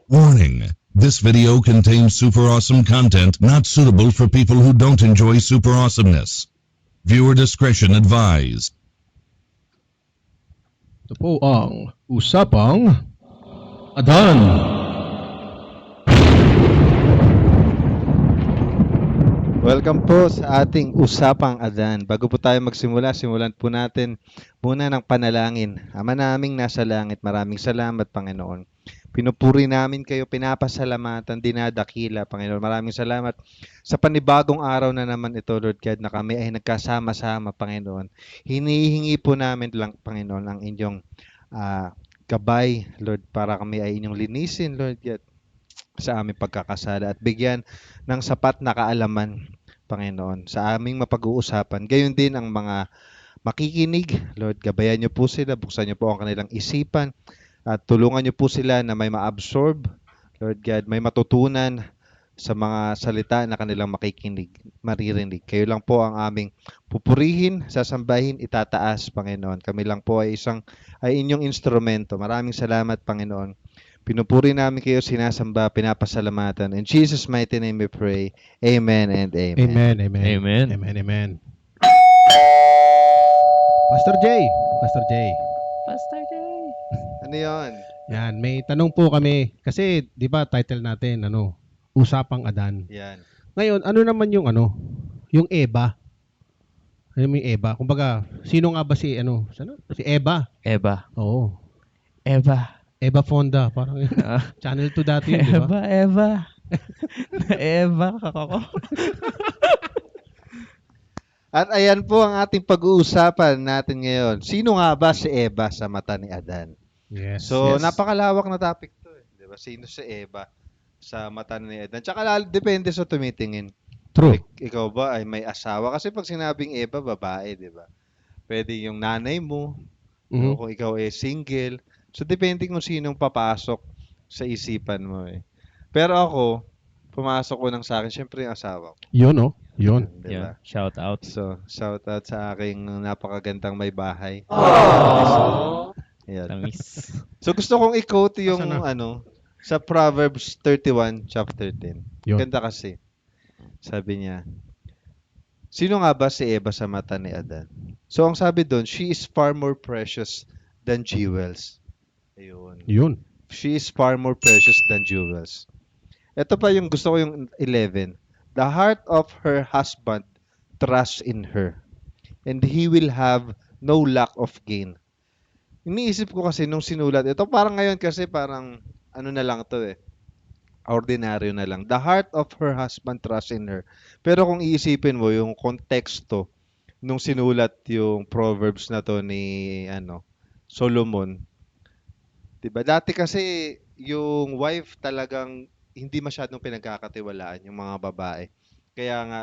Warning: this video contains super awesome content not suitable for people who don't enjoy super awesomeness. Viewer discretion advised. Ito po ang Usapang Adan. Welcome po sa ating Usapang Adan. Bago po tayo magsimula, simulan po natin muna ng panalangin. Ama naming nasa langit, maraming salamat, Panginoon. Pinupuri namin kayo, pinapasalamatan, dinadakila, Panginoon. Maraming salamat sa panibagong araw na naman ito, Lord God, na kami ay nagkasama-sama, Panginoon. Hinihingi po namin lang, Panginoon, ang inyong gabay, Lord, para kami ay inyong linisin, Lord God, sa aming pagkakasala at bigyan ng sapat na kaalaman, Panginoon, sa aming mapag-uusapan. Gayon din ang mga makikinig, Lord, gabayan niyo po sila, buksan niyo po ang kanilang isipan at tulungan niyo po sila na may ma-absorb, Lord God, may matutunan sa mga salita na kanilang makikinig, maririnig. Kayo lang po ang aming pupurihin, sasambahin, itataas, Panginoon. Kami lang po ay inyong instrumento. Maraming salamat, Panginoon. Pinupuri namin kayo, sinasamba, pinapasalamatan. In Jesus' mighty name we pray. Amen and amen. Amen, amen. Amen. Amen, amen. Pastor J. Pastor Jay. Ano yun? Yan, may tanong po kami. Kasi, di ba, title natin, Usapang Adan. Yan. Ngayon, ano naman yung yung Eva? Ano yung Eva? Kumbaga, sino nga ba si Eva? Eva. Oo. Eva. Eva Fonda. Parang Channel 2 dati yun, di ba? Eva. Eva. Kakako. At ayan po ang ating pag-uusapan natin ngayon. Sino nga ba si Eva sa mata ni Adan? Yes. So, Yes. napakalawak na topic to. Di ba? Sino si Eva sa mata ni Adan? Tsaka depende sa tumitingin. True. Ikaw ba ay may asawa? Kasi pag sinabing Eva, babae, di ba? Pwede yung nanay mo, Mhm. o kung ikaw ay single. So, depende kung sinong papasok sa isipan mo eh. Pero ako, pumasok ko ng sa akin, syempre yung asawa ko. Yun, oh. Yun. Di ba? Yun. Shout out. So, shout out sa aking napakagandang may bahay. Ayan. Tamis. So, gusto kong i-quote yung Asan sa Proverbs 31, chapter 10. Yun. Ganda kasi. Sabi niya, sino nga ba si Eva sa mata ni Adan? So, ang sabi doon, she is far more precious than jewels. Ayun. Yun. She is far more precious than jewels. Ito pa yung gusto ko yung 11. The heart of her husband trusts in her, and he will have no lack of gain. Iniisip ko kasi nung sinulat ito, parang ngayon kasi parang ano na lang to eh. Ordinaryo na lang. The heart of her husband trusts in her. Pero kung iisipin mo yung konteksto nung sinulat yung Proverbs na to ni Solomon, 'di ba? Dati kasi yung wife talagang hindi masyadong pinagkakatiwalaan yung mga babae. Kaya nga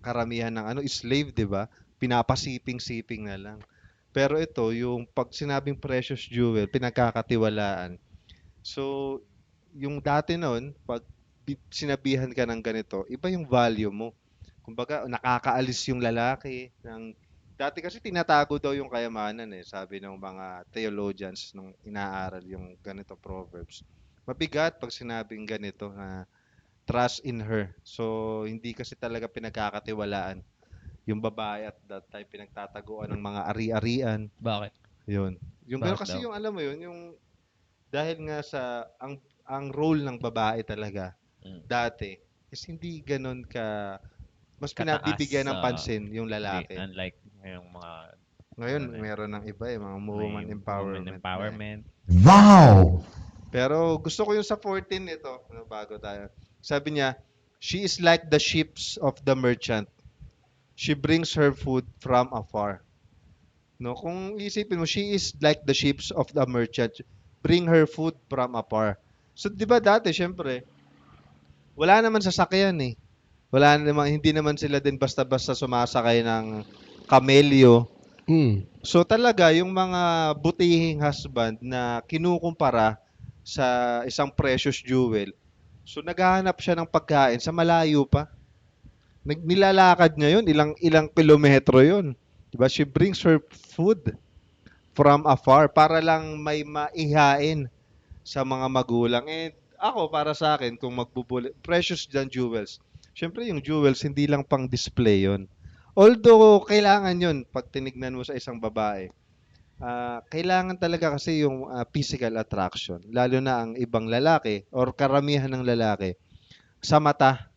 karamihan ng slave, 'di ba? Pinapasiping-siping na lang. Pero ito, yung pag sinabing precious jewel, pinagkakatiwalaan. So, yung dati noon, pag sinabihan ka ng ganito, iba yung value mo. Kumbaga, nakakaalis yung lalaki ng dati kasi tinatago daw yung kayamanan eh, sabi ng mga theologians nung inaaral yung ganito Proverbs. Mabigat pag sinabing ganito na trust in her. So, hindi kasi talaga pinagkakatiwalaan yung babae at that time pinagtataguan ng mga ari-arian. Bakit? Yun. Yung gano'n Bakit kasi daw? yung alam mo yun, yung dahil nga sa ang role ng babae talaga dati is hindi gano'n ka mas Kataas, pinabibigyan ng pansin yung lalaki. Unlike ngayong mga Ngayon, ano eh, meron ng iba eh, mga woman may empowerment. woman empowerment. Wow! Pero gusto ko yung sa 14 nito, bago tayo. Sabi niya, she is like the ships of the merchant. She brings her food from afar. No, kung isipin mo, she is like the ships of the merchant. Bring her food from afar. So, di ba dati, syempre, wala naman sasakyan eh. Wala naman, hindi naman sila din basta-basta sumasakay ng kamelyo. Mm. So talaga yung mga butihing husband na kinukumpara sa isang precious jewel. So naghahanap siya ng pagkain sa malayo pa. Nilalakad niya yun, ilang kilometro yun. 'Di ba? She brings her food from afar para lang may maihain sa mga magulang. And ako, para sa akin, kung precious than jewels. Siyempre, yung jewels, hindi lang pang display yon. Although, kailangan yon pag tinignan mo sa isang babae. Kailangan talaga kasi yung physical attraction. Lalo na ang ibang lalaki or karamihan ng lalaki sa mata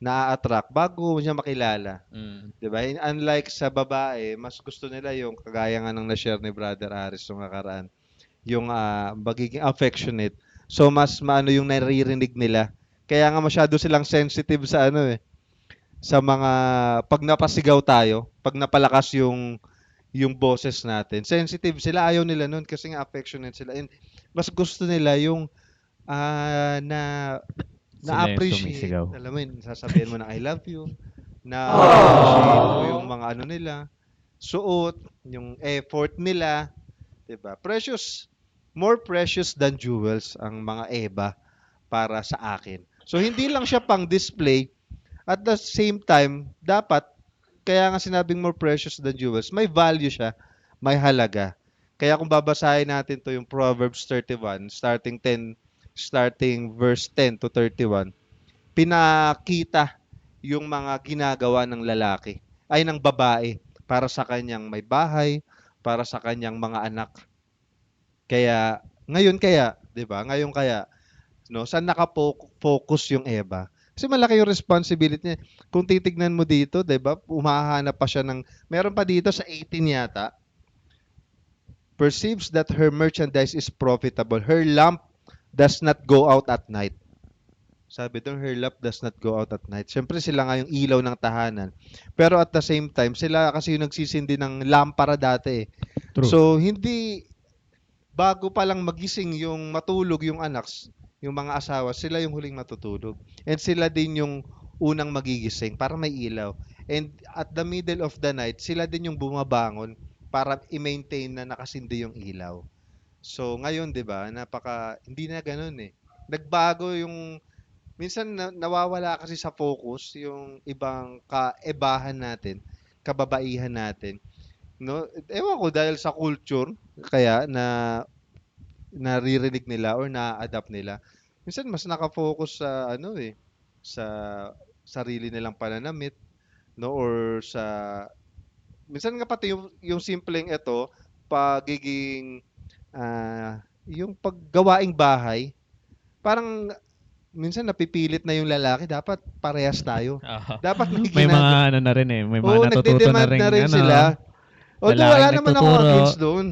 na-attract bago mo siya makilala. Mm. 'Di ba? Unlike sa babae, mas gusto nila yung kagaya nga ng na-share ni Brother Aris nung nakaraan, yung magiging affectionate. So mas maano yung naririnig nila. Kaya nga masyado silang sensitive sa ano sa mga pag napasigaw tayo, pag napalakas yung boses natin. Sensitive sila, ayaw nila nun kasi nga affectionate sila. And mas gusto nila yung na Sila yung na-appreciate. sumisigaw. Alam mo yun, sasabihin mo na I love you. Na-appreciate mo yung mga ano nila, suot, yung effort nila, 'di ba? Precious, more precious than jewels ang mga Eva para sa akin. So hindi lang siya pang display, at the same time, dapat kaya nga sinabing more precious than jewels, may value siya, may halaga. Kaya kung babasahin natin to yung Proverbs 31, starting verse 10 to 31, pinakita yung mga ginagawa ng lalaki, ay ng babae, para sa kanyang may bahay, para sa kanyang mga anak. Kaya, 'di ba? Ngayon kaya, no, saan naka-focus yung Eva? Kasi malaki yung responsibility niya. Kung titignan mo dito, 'di ba? Umahanap pa siya ng meron pa dito sa 18 yata. Perceives that her merchandise is profitable. Her lamp does not go out at night. Sabi doon, her lamp does not go out at night. Siyempre sila nga yung ilaw ng tahanan. Pero at the same time, sila kasi yung nagsisindi ng lampara dati. True. So, hindi, bago pa lang magising yung matulog yung anak, yung mga asawa, sila yung huling matutulog. And sila din yung unang magigising para may ilaw. And at the middle of the night, sila din yung bumabangon para i-maintain na nakasindi yung ilaw. So, ngayon, 'di ba, hindi na ganoon Nagbago yung minsan nawawala kasi sa focus yung ibang kaebahan natin, kababaihan natin, no? Ewan ko dahil sa culture kaya na naririnig nila or na-adapt nila. Minsan mas naka-focus sa sa sarili nilang pananamit, no, or sa minsan nga pati yung simpleng ito, pagiging yung paggawaing bahay, parang minsan napipilit na yung lalaki, dapat parehas tayo. Oo. Dapat May mga ano na rin may mga Oo, natututo na nagde-demand rin, na rin ano, sila. Although lalaking wala naman ako nagtuturo. against doon.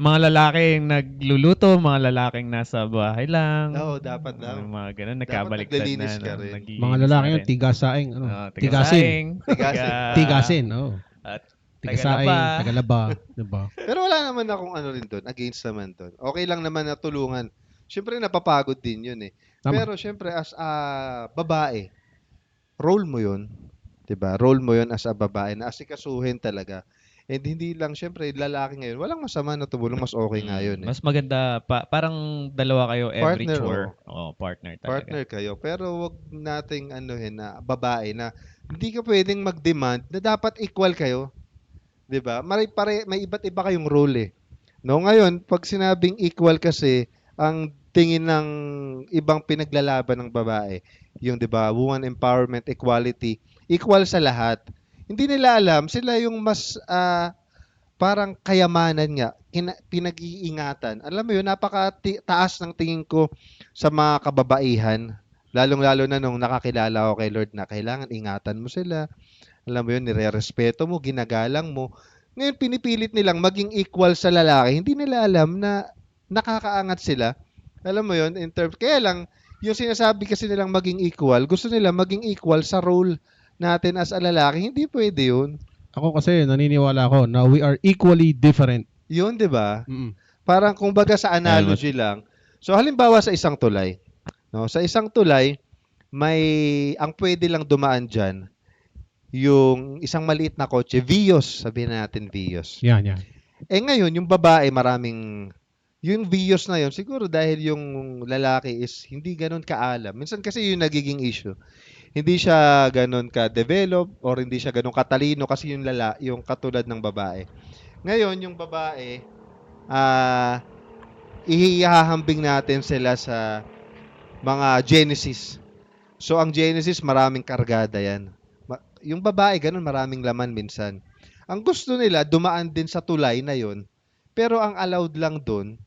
Mga lalaking nagluluto, mga lalaking nasa bahay lang. Oo, dapat lang. Mga ganun, Dapat nagkabaliktad na. naglilinis ka rin. naglilinis Mga lalaki na yung rin. tigasaing, ano? Tigasin. Tigasaing. Tigasin. Tigasin, oh. At Tigasaing, tagalaba. tagalaba, 'di ba? Pero wala naman akong ano rin doon, against naman doon. Okay lang naman na tulungan. Siyempre napapagod din yun Tama. Pero siyempre as a babae, role mo yun. 'Di ba? Role mo yun as a babae na asikasuhin talaga. And hindi lang siyempre lalaki ngayon, walang masama na tumulong, mas okay nga yun Mas maganda, parang dalawa kayo every Partner, chore. Partner talaga. Partner kayo. Pero wag nating na babae na hindi ka pwedeng mag-demand na dapat equal kayo. 'Di ba? May iba't iba kayong role No, ngayon, pag sinabing equal kasi, ang tingin ng ibang pinaglalaban ng babae, yung 'di ba, woman empowerment, equality, equal sa lahat. Hindi nila alam, sila yung mas parang kayamanan nga, pinag-iingatan. Alam mo yun, taas ng tingin ko sa mga kababaihan, lalong-lalo na nung nakakilala ko kay Lord na kailangan ingatan mo sila. Alam mo yun, nirerespeto mo, ginagalang mo. Ngayon, pinipilit nilang maging equal sa lalaki. Hindi nila alam na nakakaangat sila. Alam mo yun, kaya lang, yung sinasabi kasi nilang maging equal, gusto nila maging equal sa role natin as a lalaki. Hindi pwede yun. Ako kasi naniniwala ako na we are equally different. Yun, di ba? Mm. Parang kumbaga sa analogy lang. So halimbawa sa isang tulay, no? Sa isang tulay, ang pwede lang dumaan diyan yung isang maliit na kotse, Vios, sabihin natin Vios. Yan. Ngayon, yung babae yung Vios na yun, siguro dahil yung lalaki is hindi ganun kaalam. Minsan kasi yung nagiging issue. Hindi siya ganun ka-develop or hindi siya ganun katalino kasi yung katulad ng babae. Ngayon, yung babae, ihahambing natin sila sa mga Genesis. So, ang Genesis, maraming kargada yan. Yung babae, ganun, maraming laman minsan. Ang gusto nila, dumaan din sa tulay na yon. Pero ang allowed lang doon,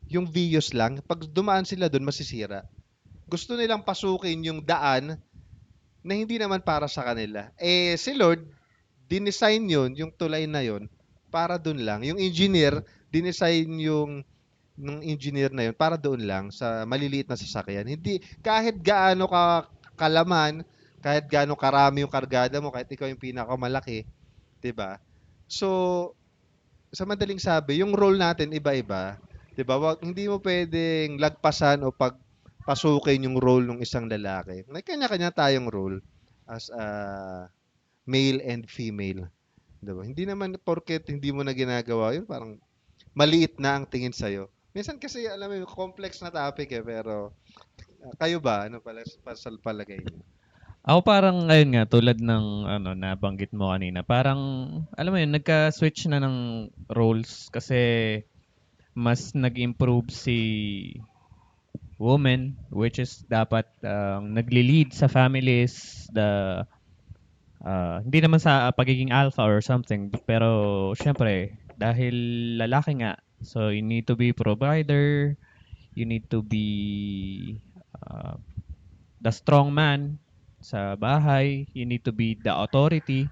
yung views lang. Pag dumaan sila doon, masisira. Gusto nilang pasukin yung daan na hindi naman para sa kanila. Eh, si Lord, dinesign yun, yung tulay na yun, para doon lang. Yung engineer, dinesign yung ng engineer na yun para doon lang sa maliliit na sasakyan. Hindi, kahit gaano ka kalaman, kahit gaano karami yung kargada mo, kahit ikaw yung pinakamalaki, 'di ba? So, sa madaling sabi, yung role natin iba-iba, 'di ba? Hindi mo pwedeng lagpasan o pagpasukin yung role ng isang lalaki. May kanya-kanya tayong role as a male and female, 'di ba? Hindi naman porket hindi mo na ginagawa yun, parang maliit na ang tingin sa'yo. Minsan kasi, alam mo, complex na topic eh, pero kayo ba? Ano pala, pasal palagay niyo? Ako parang ayun nga tulad ng ano nabanggit mo kanina, parang alam mo yun nagka-switch na ng roles kasi mas nag-improve si woman which is dapat nagli-lead sa families, hindi naman sa pagiging alpha or something, pero syempre dahil lalaki nga, so you need to be provider, you need to be uh, the strong man sa bahay, you need to be the authority.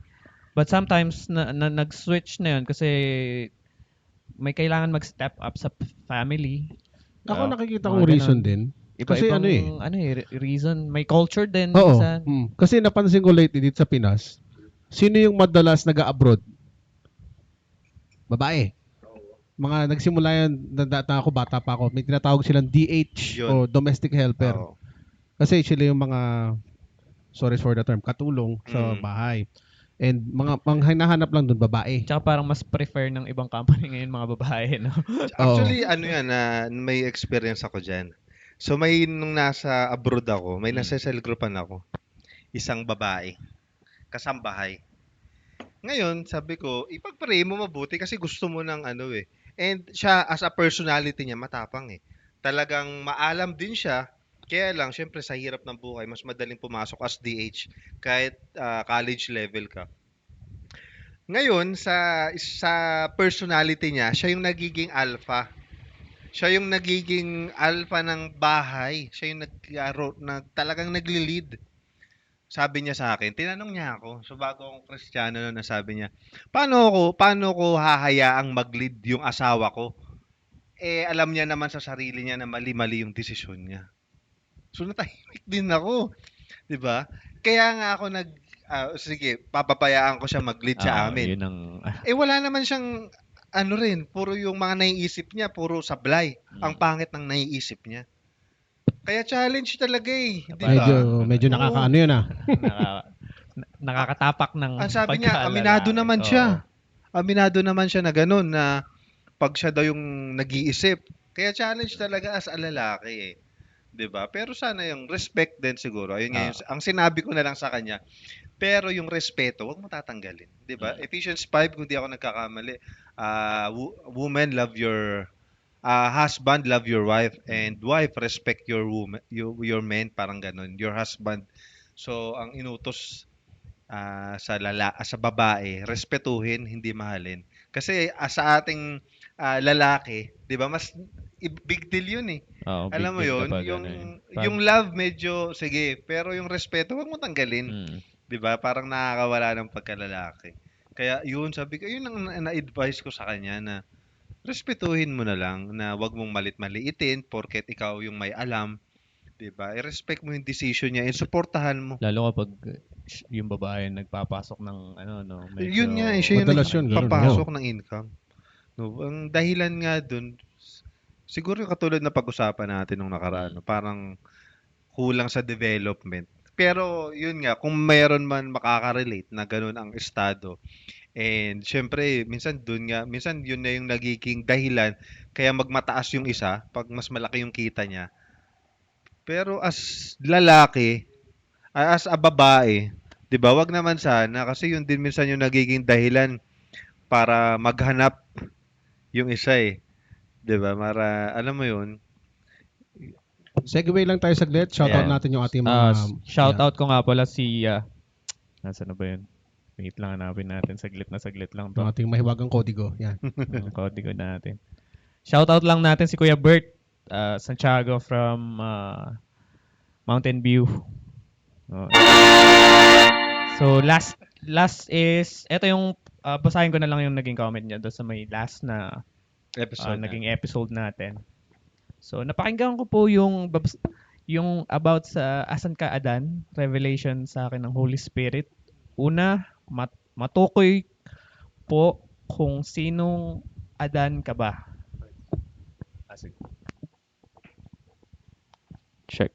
But sometimes nag-switch na yun kasi may kailangan mag-step up sa family. Ako nakikita Mga kong reason ganon. din. Kasi Iba-ibang reason. May culture din Oo. minsan. Kasi napansin ko lately dito sa Pinas, sino yung madalas nag-abroad? Babae. Mga nagsimula yan, nandata ako, bata pa ako, may tinatawag silang DH Yun. o domestic helper. Oo. Kasi sila yung mga, sorry for the term, katulong sa Mm. bahay. And mga hinahanap lang doon, babae. Tsaka parang mas prefer ng ibang company ngayon mga babae, no? Actually, ano yan, may experience ako dyan. So, nung nasa abroad ako, may nasa cell groupan ako. Isang babae. Kasambahay. Ngayon, sabi ko, ipag-pray mo mabuti kasi gusto mo ng ano eh. And siya, as a personality niya, matapang eh. Talagang maalam din siya. Kaya lang, syempre sa hirap ng buhay, mas madaling pumasok as DH kahit college level ka. Ngayon, sa personality niya, siya yung nagiging alpha. Siya yung nagiging alpha ng bahay. Siya yung talagang nagli-lead. Sabi niya sa akin, tinanong niya ako, so bago akong Kristiyano noon, sabi niya, paano ko hahayaang mag-lead yung asawa ko? Eh, alam niya naman sa sarili niya na mali-mali yung desisyon niya. So, natahimik din ako. 'Di ba? Kaya nga ako sige, papabayaan ko siya mag-lead sa amin. Yun ang Eh, wala naman siyang ano rin, puro yung mga naiisip niya, puro sablay. Ang pangit ng naiisip niya. Kaya challenge talaga eh, 'di ba? Medyo nakakaano yun ah. nakakatapak ng Ang sabi niya, pagkalalaki. aminado naman Oo. siya. Aminado naman siya na gano'n na pag siya daw yung nag-iisip. Kaya challenge talaga as a lalaki eh. 'Di ba? Pero sana yung respect din siguro. Ayun nga ang sinabi ko na lang sa kanya. Pero yung respeto, wag mo tatanggalin, 'di ba? Ephesians 5 kung di ako nagkakamali. Woman love your husband love your wife and wife respect your woman your man, parang ganun. Your husband. So ang inutos sa babae, respetuhin, hindi mahalin. Kasi sa ating lalaki, 'di ba? Mas big deal 'yun eh. Oo, big Alam mo deal 'yun, kapag yung ano eh. yung love medyo sige, pero yung respeto wag mo tanggalin, Mm. 'di ba? Parang nakakawala ng pagkalalaki. Kaya 'yun, sabi ko, 'yun ang na-advise ko sa kanya na respetuhin mo na lang na wag mong malit-maliitin porket ikaw yung may alam, 'di ba? I-respect mo yung decision niya, suportahan mo. Lalo kapag yung babae nagpapasok ng ano no, medyo Yun nga eh, siya yung Madalas yun, ganun, nagpapasok ng income. No, ang dahilan nga dun, siguro yung katulad na pag-usapan natin nung nakaraan, no, parang kulang sa development. Pero yun nga, kung mayroon man makaka-relate na ganun ang estado, and syempre, minsan yun na yung nagiging dahilan kaya magmataas yung isa pag mas malaki yung kita niya. Pero as lalaki, as a babae, 'di ba? Wag naman sana kasi yun din minsan yung nagiging dahilan para maghanap yung isa eh. 'Di ba? Alam mo yun, Segue lang tayo saglit. Shoutout Yeah. natin yung ating mga... Shout out ko nga pala si nasaan na ba yun? Wait lang, hanapin natin. Saglit lang Yung to. ating mahiwagang kodigo. Yan. Ang kodigo natin. Shout out lang natin si Kuya Bert Santiago from Mountain View. Oh. So last is ito yung basahin ko na lang yung naging comment niya doon sa may last na Episode na. naging episode natin. So napakinggan ko po yung about sa asan ka Adan, revelation sa akin ng Holy Spirit. Una, matukoy po kung sinong Adan ka ba. Check.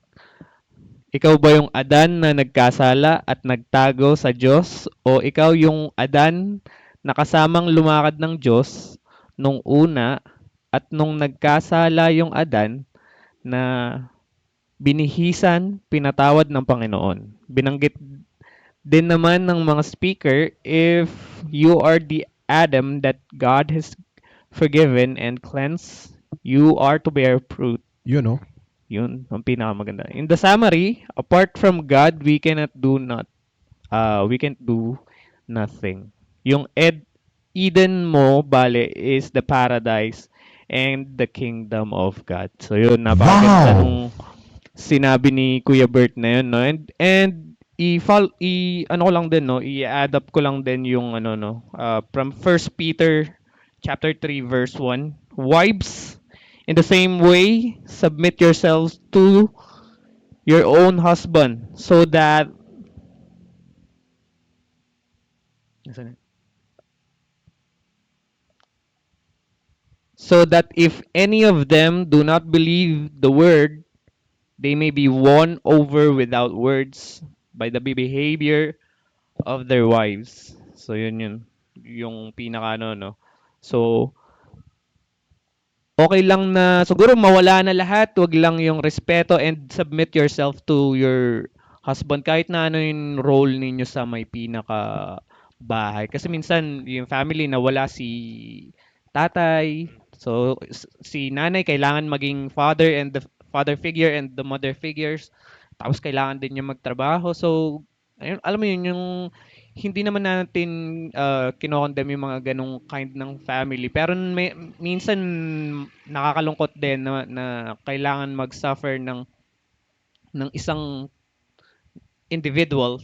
Ikaw ba yung Adan na nagkasala at nagtago sa Diyos o ikaw yung Adan na kasamang lumakad ng Diyos nung una at nung nagkasala yung Adan na binihisan, pinatawad ng Panginoon. Binanggit din naman ng mga speaker, if you are the Adam that God has forgiven and cleansed, you are to bear fruit. Yun, no? Yun, ang pinakamaganda. In the summary, apart from God, we can't do nothing. Yung Eden mo, bale, is the paradise and the kingdom of God. So yun, napakaganda nung sinabi ni Kuya Bert na yun, no? And ano ko lang din, no? I-add up ko lang din yung from 1 Peter chapter 3 verse 1. Wives, in the same way, submit yourselves to your own husband so that if any of them do not believe the word, they may be won over without words by the behavior of their wives. So yun yung pinaka no. So okay lang na siguro mawala na lahat, wag lang yung respeto and submit yourself to your husband kahit na ano yung role ninyo sa may pinaka bahay. Kasi minsan yung family na wala si tatay, so si nanay kailangan maging father and the father figure and the mother figures. Tapos kailangan din niya magtrabaho. So ayun, alam mo yun yung hindi naman natin kinokondem yung mga ganong kind ng family. Pero minsan nakakalungkot din na kailangan mag-suffer ng isang individual,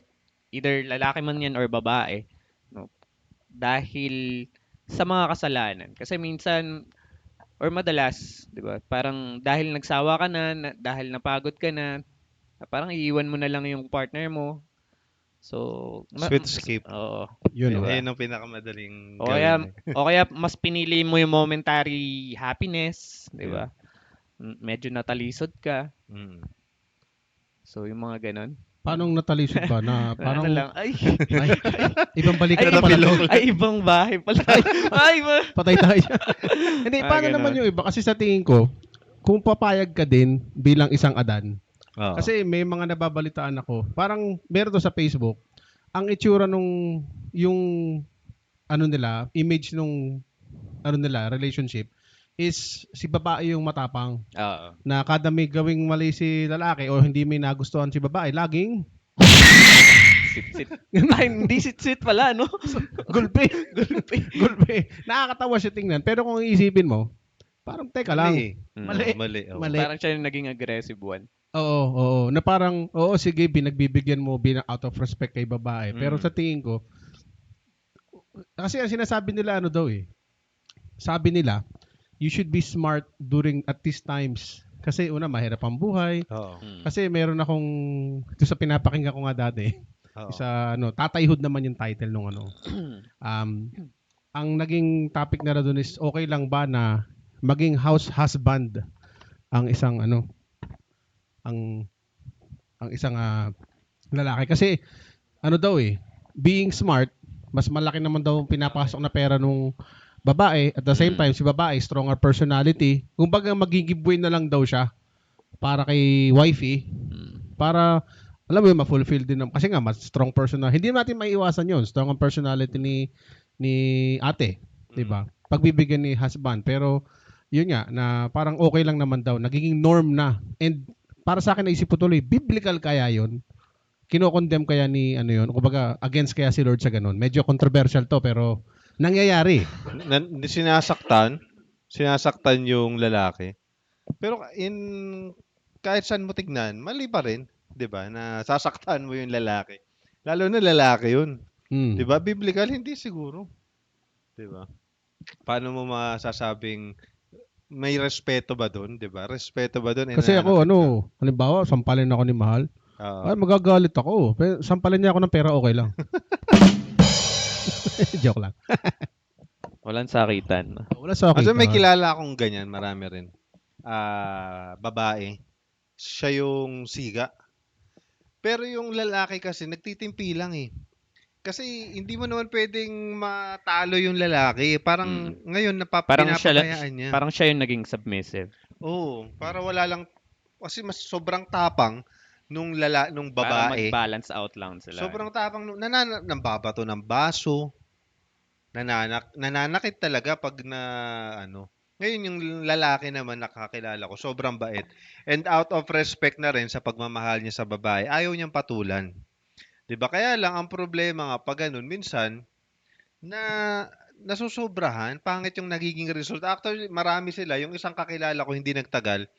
either lalaki man yan or babae, no? Dahil sa mga kasalanan. Kasi minsan, or madalas, di ba, parang dahil nagsawa ka dahil napagod ka na, parang iiwan mo na lang yung partner mo. So, Sweet escape. Oo. Yun, no? Diba? Ayun ang pinakamadaling O gawin. kaya mas pinili mo yung momentary happiness, di ba? Medyo natalisod ka. Mm. So, yung mga ganon. Paano natalisod ba? Na, parang, Ano lang, ay, ibang balikan ay, na pala. ay, ibang bahay pala. Ay, Patay tayo dyan. Hindi, paano ganun. naman yung iba? Kasi sa tingin ko, kung papayag ka din bilang isang Adan, Oo. kasi may mga nababalitaan ako, parang meron to sa Facebook, ang itsura nung, yung, image nung, relationship, is si babae yung matapang. Oo. Na kada may gawing mali si lalaki o hindi may nagustuhan si babae, laging Sit. Ay, hindi sit pala, no? gulpi. Nakakatawa siya tingnan. Pero kung iisipin mo, parang teka lang. Mali. Mali. Oo. Mali. Parang siya yung naging aggressive one. Oo. Na parang, sige, binagbibigyan mo out of respect kay babae. Pero sa tingin ko, kasi ang sinasabi nila sabi nila, you should be smart at these times. Kasi una, mahirap ang buhay. Oo. Kasi meron akong, ito sa pinapakinggan ko nga dati, Oo. sa Tatayhood naman yung title nung ang naging topic na doon is, okay lang ba na maging house husband ang isang ang isang lalaki. Kasi being smart, mas malaki naman daw pinapasok na pera nung babae. At the same time, si babae, stronger personality. Kumbaga, mag-giveaway na lang daw siya para kay wifey. Para, alam mo yun, ma-fulfill din. Kasi nga, mas strong personal. Hindi natin maiiwasan yun. Strong ang personality ni ate. Diba? Pagbibigyan ni husband. Pero, yun nga, na parang okay lang naman daw. Nagiging norm na. And para sa akin naisip ko tuloy, biblical kaya yun? Kino-condemn kaya ni ano yun? Kumbaga, against kaya si Lord sa ganun? Medyo controversial to, pero nangyayari. Sinasaktan yung lalaki. Pero kahit saan mo tignan, mali pa rin, 'di ba? Na sasaktan mo yung lalaki. Lalo na lalaki 'yun. 'Di Hmm. ba? Biblical hindi siguro, 'di ba? Paano mo masasabing may respeto ba doon, 'di ba? Respeto ba doon? Kasi ako, Nananakit ka. halimbawa, sampalin ako ni Mahal. Oo. Ay, magagalit ako. Pero sampalin niya ako ng pera, okay lang. Joke lang. Walang sakitan. Wala sa akin. Kasi may kilala akong ganyan, marami rin. Babae. Siya yung siga. Pero yung lalaki kasi nagtitimpi lang eh. Kasi hindi mo naman pwedeng matalo yung lalaki. Parang ngayon pinapapayaan niya. Parang siya yung naging submissive. Oo, para wala lang kasi mas sobrang tapang nung Para babae. mag-balance out lang sila. Sobrang tapang nambabato ng baso. Nananakit talaga pag ano. Ngayon yung lalaki naman nakakilala ko, sobrang bait. And out of respect na rin sa pagmamahal niya sa babae, ayaw niyang patulan. 'Di ba? Kaya lang ang problema nga pag ganun, minsan na nasusobrahan, pangit yung nagiging result. Actually, marami sila. Yung isang kakilala ko hindi nagtagal,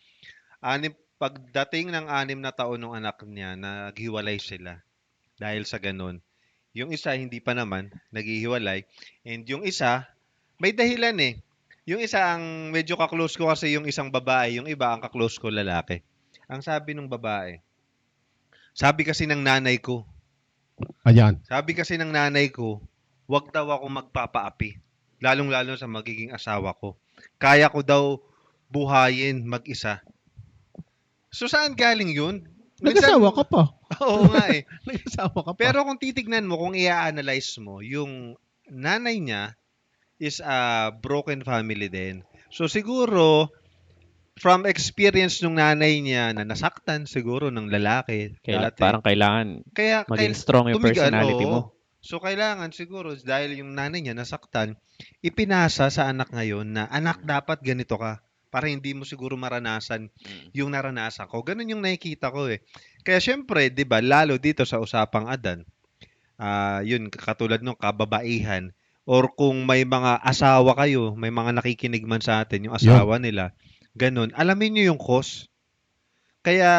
pagdating ng 6 na taon ng anak niya, naghiwalay sila dahil sa ganun. Yung isa hindi pa naman naghihiwalay, and yung isa may dahilan eh. Yung isa ang medyo ka-close ko kasi yung isang babae, yung iba ang ka-close ko lalaki. Ang sabi ng babae, sabi kasi ng nanay ko, Ayan. wag daw ako magpapaapi. Lalong-lalo sa magiging asawa ko. Kaya ko daw buhayin mag-isa. So saan galing yun? Nag-asawa ka pa. Oo nga eh. Nag-asawa ka pa. Pero kung titignan mo, kung i-analyze mo, yung nanay niya is a broken family din. So siguro, from experience nung nanay niya na nasaktan siguro ng lalaki dati. Parang kailangan Kaya maging strong yung personality oo. mo. So kailangan siguro dahil yung nanay niya nasaktan, ipinasa sa anak ngayon na anak dapat ganito ka para hindi mo siguro maranasan yung naranasan ko. Ganun yung nakikita ko eh. Kaya syempre, 'di ba, lalo dito sa usapang Adan, yun katulad nung kababaihan or kung may mga asawa kayo, may mga nakikinig man sa atin yung asawa nila, ganun, alamin niyo yung cause. Kaya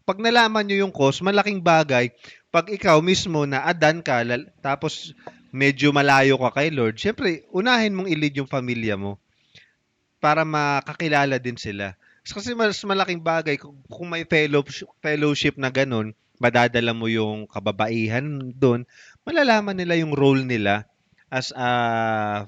pag nalaman nyo yung cause, malaking bagay. Pag ikaw mismo na adan ka, tapos medyo malayo ka kay Lord, syempre, unahin mong i-lead yung pamilya mo para makakilala din sila. Kasi mas malaking bagay kung may fellowship na ganun, madadala mo yung kababaihan doon, malalaman nila yung role nila as a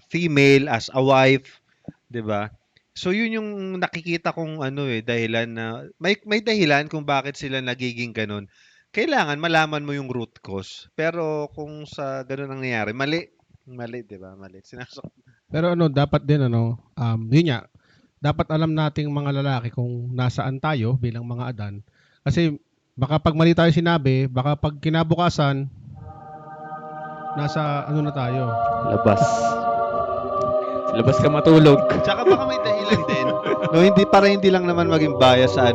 female, as a wife, 'di ba? So yun yung nakikita kong dahilan na may dahilan kung bakit sila nagiging ganun. Kailangan malaman mo yung root cause. Pero kung sa ganun ang nangyayari, mali. Mali, 'di ba? Mali. Pero dapat din yun nga, dapat alam nating mga lalaki kung nasaan tayo bilang mga adan. Kasi baka pag mali tayo sinabi, baka pag kinabukasan, nasa na tayo. Labas ka matulog. Tsaka baka may dahilan din. No, hindi lang naman maging bias sa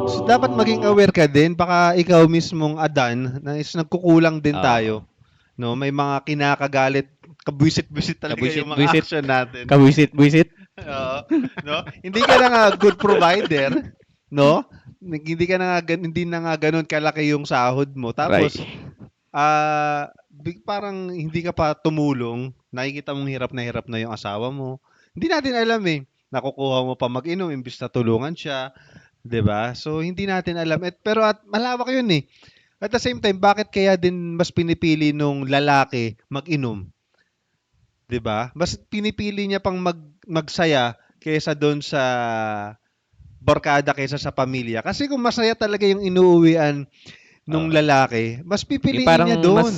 So, dapat maging aware ka din. Baka ikaw mismong adan na nagkukulang din tayo. No, may mga kinakagalit, kabwisit-bwisit talaga yung mga action natin. Kabwisit-bwisit. Oo. No? Hindi ka na nga good provider, no? Hindi na nga ganun kalaki yung sahod mo. Tapos parang hindi ka pa tumulong, nakikita mong hirap na yung asawa mo. Hindi natin alam eh. Nakukuha mo pa mag-inom imbis na tulungan siya, 'di ba? So hindi natin alam. Pero malawak 'yun eh. At the same time, bakit kaya din mas pinipili nung lalaki mag-inom? 'Di ba? Mas pinipili niya pang magsaya kaysa doon sa barkada kaysa sa pamilya. Kasi kung masaya talaga yung inuuwian nung lalaki, mas pipiliin niya doon.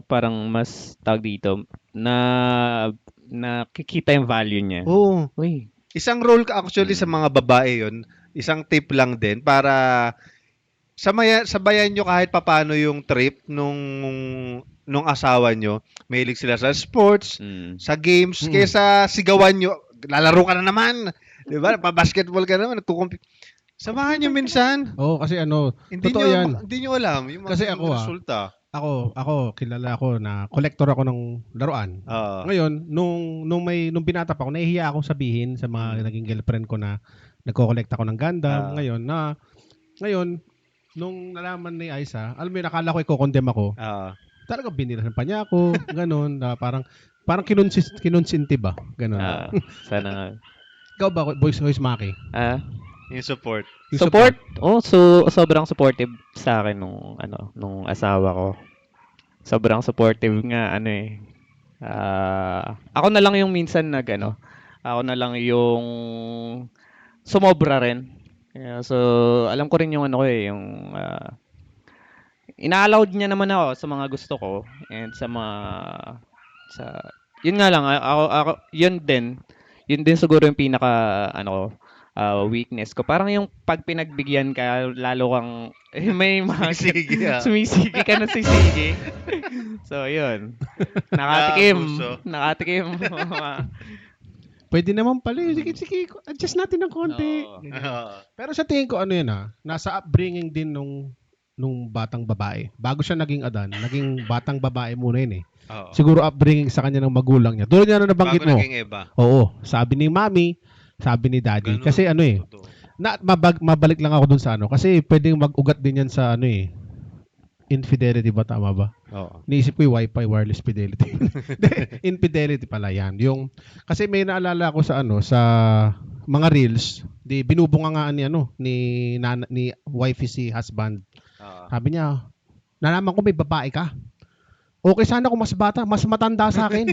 Parang mas tawag dito na nakikita yung value niya. Oo. Uy. Isang role actually sa mga babae 'yon. Isang tip lang din para sabayan nyo kahit papano yung trip nung asawa nyo. Mahilig sila sa sports, sa games, kaysa sigawan nyo, lalaro ka na naman. 'Di ba? Pa-basketball ka naman, Samahan niyo minsan. Oo, kasi ano, Hindi totoo niyo yan. hindi niyo alam yung Kasi magiging ako, resulta. Ako, kilala ako na collector ako ng laruan. Oo. Ngayon, nung binata pa ako, nahihiya akong sabihin sa mga naging girlfriend ko na nagko-collect ako ng Gundam. Ngayon, nung nalaman ni Aiza, alam mo yun, nakala ko i-condemn ako. Talagang binilasan pa niya ako, ganun, na parang kinonsinti ba? Ganun. Sana nga. Ikaw ba, Boys Maki? Yung support. Yung Support? Oh, so sobrang supportive sa akin nung asawa ko. Sobrang supportive nga ako na lang yung minsan ako na lang yung sumobra rin. Yeah, so alam ko rin yung yung ina-allowed niya naman ako sa mga gusto ko and sa yun nga lang ako yun din siguro yung pinaka weakness ko. Parang yung pag pinagbigyan ka lalo kang may mga Sige. sumisigi ka na sisigi. So yun. Nakatikim. Pwede naman pala. Sige, adjust natin ng konti. Oo. Pero sa tingin ko nasa upbringing din nung batang babae. Bago siya naging adan, naging batang babae muna yun eh. Siguro upbringing sa kanya ng magulang niya. Doon niya na nabanggit Bago mo. naging Eva. Oo, sabi ni mami, sabi ni daddy. Ganun. Kasi Totoo. mabalik lang ako dun sa kasi pwedeng mag-ugat din yan sa infidelity ba, tama ba? Oo. Niisip ko yung Wi-Fi wireless fidelity. Infidelity pala yan. Kasi may naalala ko sa sa mga reels, binubunga nga ni wifey si husband. Sabi niya, nalaman ko may babae ka. Okay sana kung mas bata, mas matanda sa akin.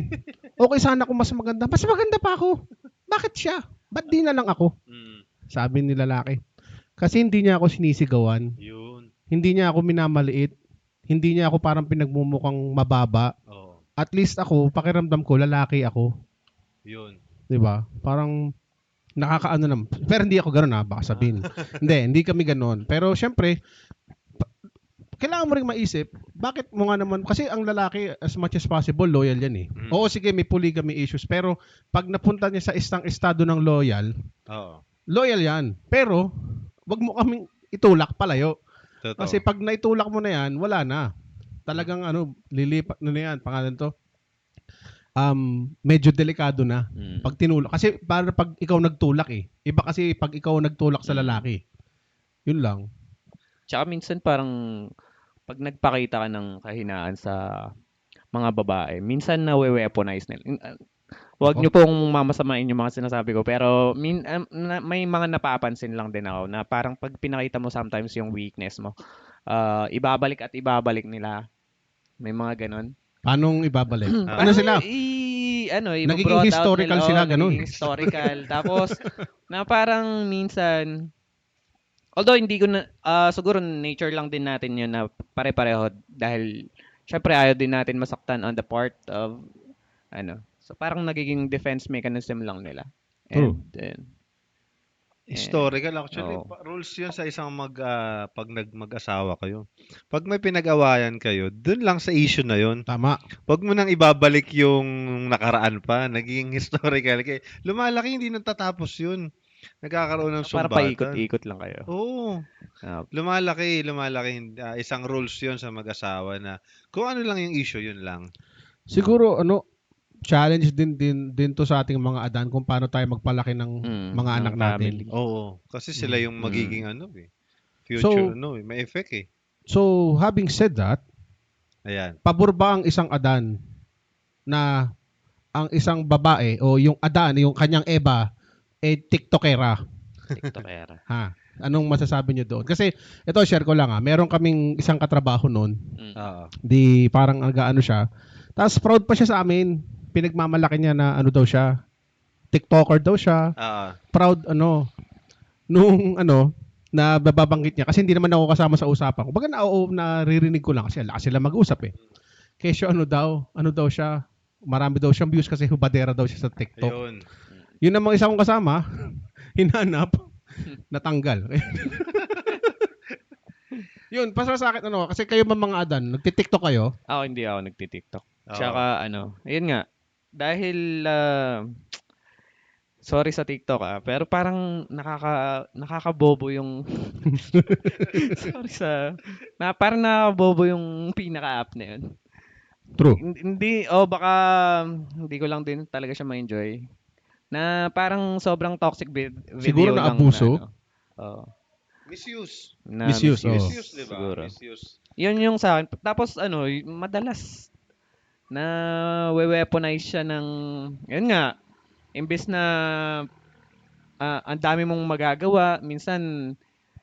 Okay sana kung mas maganda. Mas maganda pa ako. Bakit siya? Ba't di na lang ako? Sabi ni lalaki. Kasi hindi niya ako sinisigawan. Yun. Hindi niya ako minamaliit. Hindi niya ako parang pinagmumukhang mababa. At least ako, pakiramdam ko, lalaki ako. Yun. 'Di ba? Parang nakakaano naman. Pero hindi ako ganoon baka sabihin. Hindi kami ganoon. Pero syempre, kailangan mo ring maisip, bakit mo nga naman, kasi ang lalaki as much as possible, loyal yan eh. Oo, sige, may polygamy issues. Pero pag napunta niya sa isang estado ng loyal yan. Pero, wag mo kaming itulak palayo. Totoo. Kasi pag naitulak mo na yan, wala na. Talagang lilipat na yan. Pangalan to. Medyo delikado na. Pag tinulak. Kasi para pag ikaw nagtulak eh. Iba kasi pag ikaw nagtulak sa lalaki. Yun lang. Tsaka minsan parang pag nagpakita ka ng kahinaan sa mga babae, minsan na-weaponize nila. Huwag niyo pong mamasamain yung mga sinasabi ko, pero may mga napapansin lang din ako na parang pag pinakita mo sometimes yung weakness mo, ibabalik at ibabalik nila. May mga ganon. Paanong ibabalik? Ano sila? Nagiging historical sila, ganun. Nagiging historical. Tapos, na parang minsan, although hindi ko na, siguro nature lang din natin yun na pare-pareho dahil syempre ayaw din natin masaktan on the part of, so parang nagiging defense mechanism lang nila. True. Historical. Actually, Oo. rules yun sa isang pag mag-asawa kayo. Pag may pinag-awayan kayo, dun lang sa issue na yun. Tama. Huwag mo nang ibabalik yung nakaraan pa. Naging historical. Kaya lumalaki, hindi natatapos yun. Nagkakaroon ng Para sumbatan. paikot-ikot lang kayo. Oo. Lumalaki. Isang rules yun sa mag-asawa na kung ano lang yung issue, yun lang. Siguro challenge din to sa ating mga adan kung paano tayo magpalaki ng mga ng anak natin. family. Oo. Kasi sila yung magiging future, So- may effect eh. So, having said that, Ayan. pabor ba ang isang adan na ang isang babae o yung adan, yung kanyang Eva, tiktokera? TikTokera. Ha? Anong masasabi niyo doon? Kasi ito, share ko lang meron kaming isang katrabaho noon. Oo. Di parang nagaano siya. Tapos proud pa siya sa amin. Pinagmamalaki niya na ano daw siya. TikToker daw siya. Proud nung na bababanggit niya kasi hindi naman ako kasama sa usapan. Kumbaga naririnig ko lang kasi lakas sila mag-usap eh. Kesyo ano daw siya. Marami daw siyang views kasi hubadera daw siya sa TikTok. Ayun. Yun namang isa kong kasama, hinanap, natanggal. Yun, pasara sa akin kasi kayo mga adan, nagti-TikTok kayo? Hindi ako nagti-TikTok. Oo. Tsaka ayun nga, dahil sorry sa TikTok pero parang nakakabobo yung sorry parang nakakabobo yung pinaka-app na yun. True. Hindi, baka hindi ko lang din talaga siya ma-enjoy. Na parang sobrang toxic Siguro video na lang na abuso. ano. Oo, Misuse. na Misuse, oo. Misuse, di ba? siguro. Misuse. Yun yung sa akin. Tapos madalas na weaponize siya ng, yun nga, imbes na ang dami mong magagawa, minsan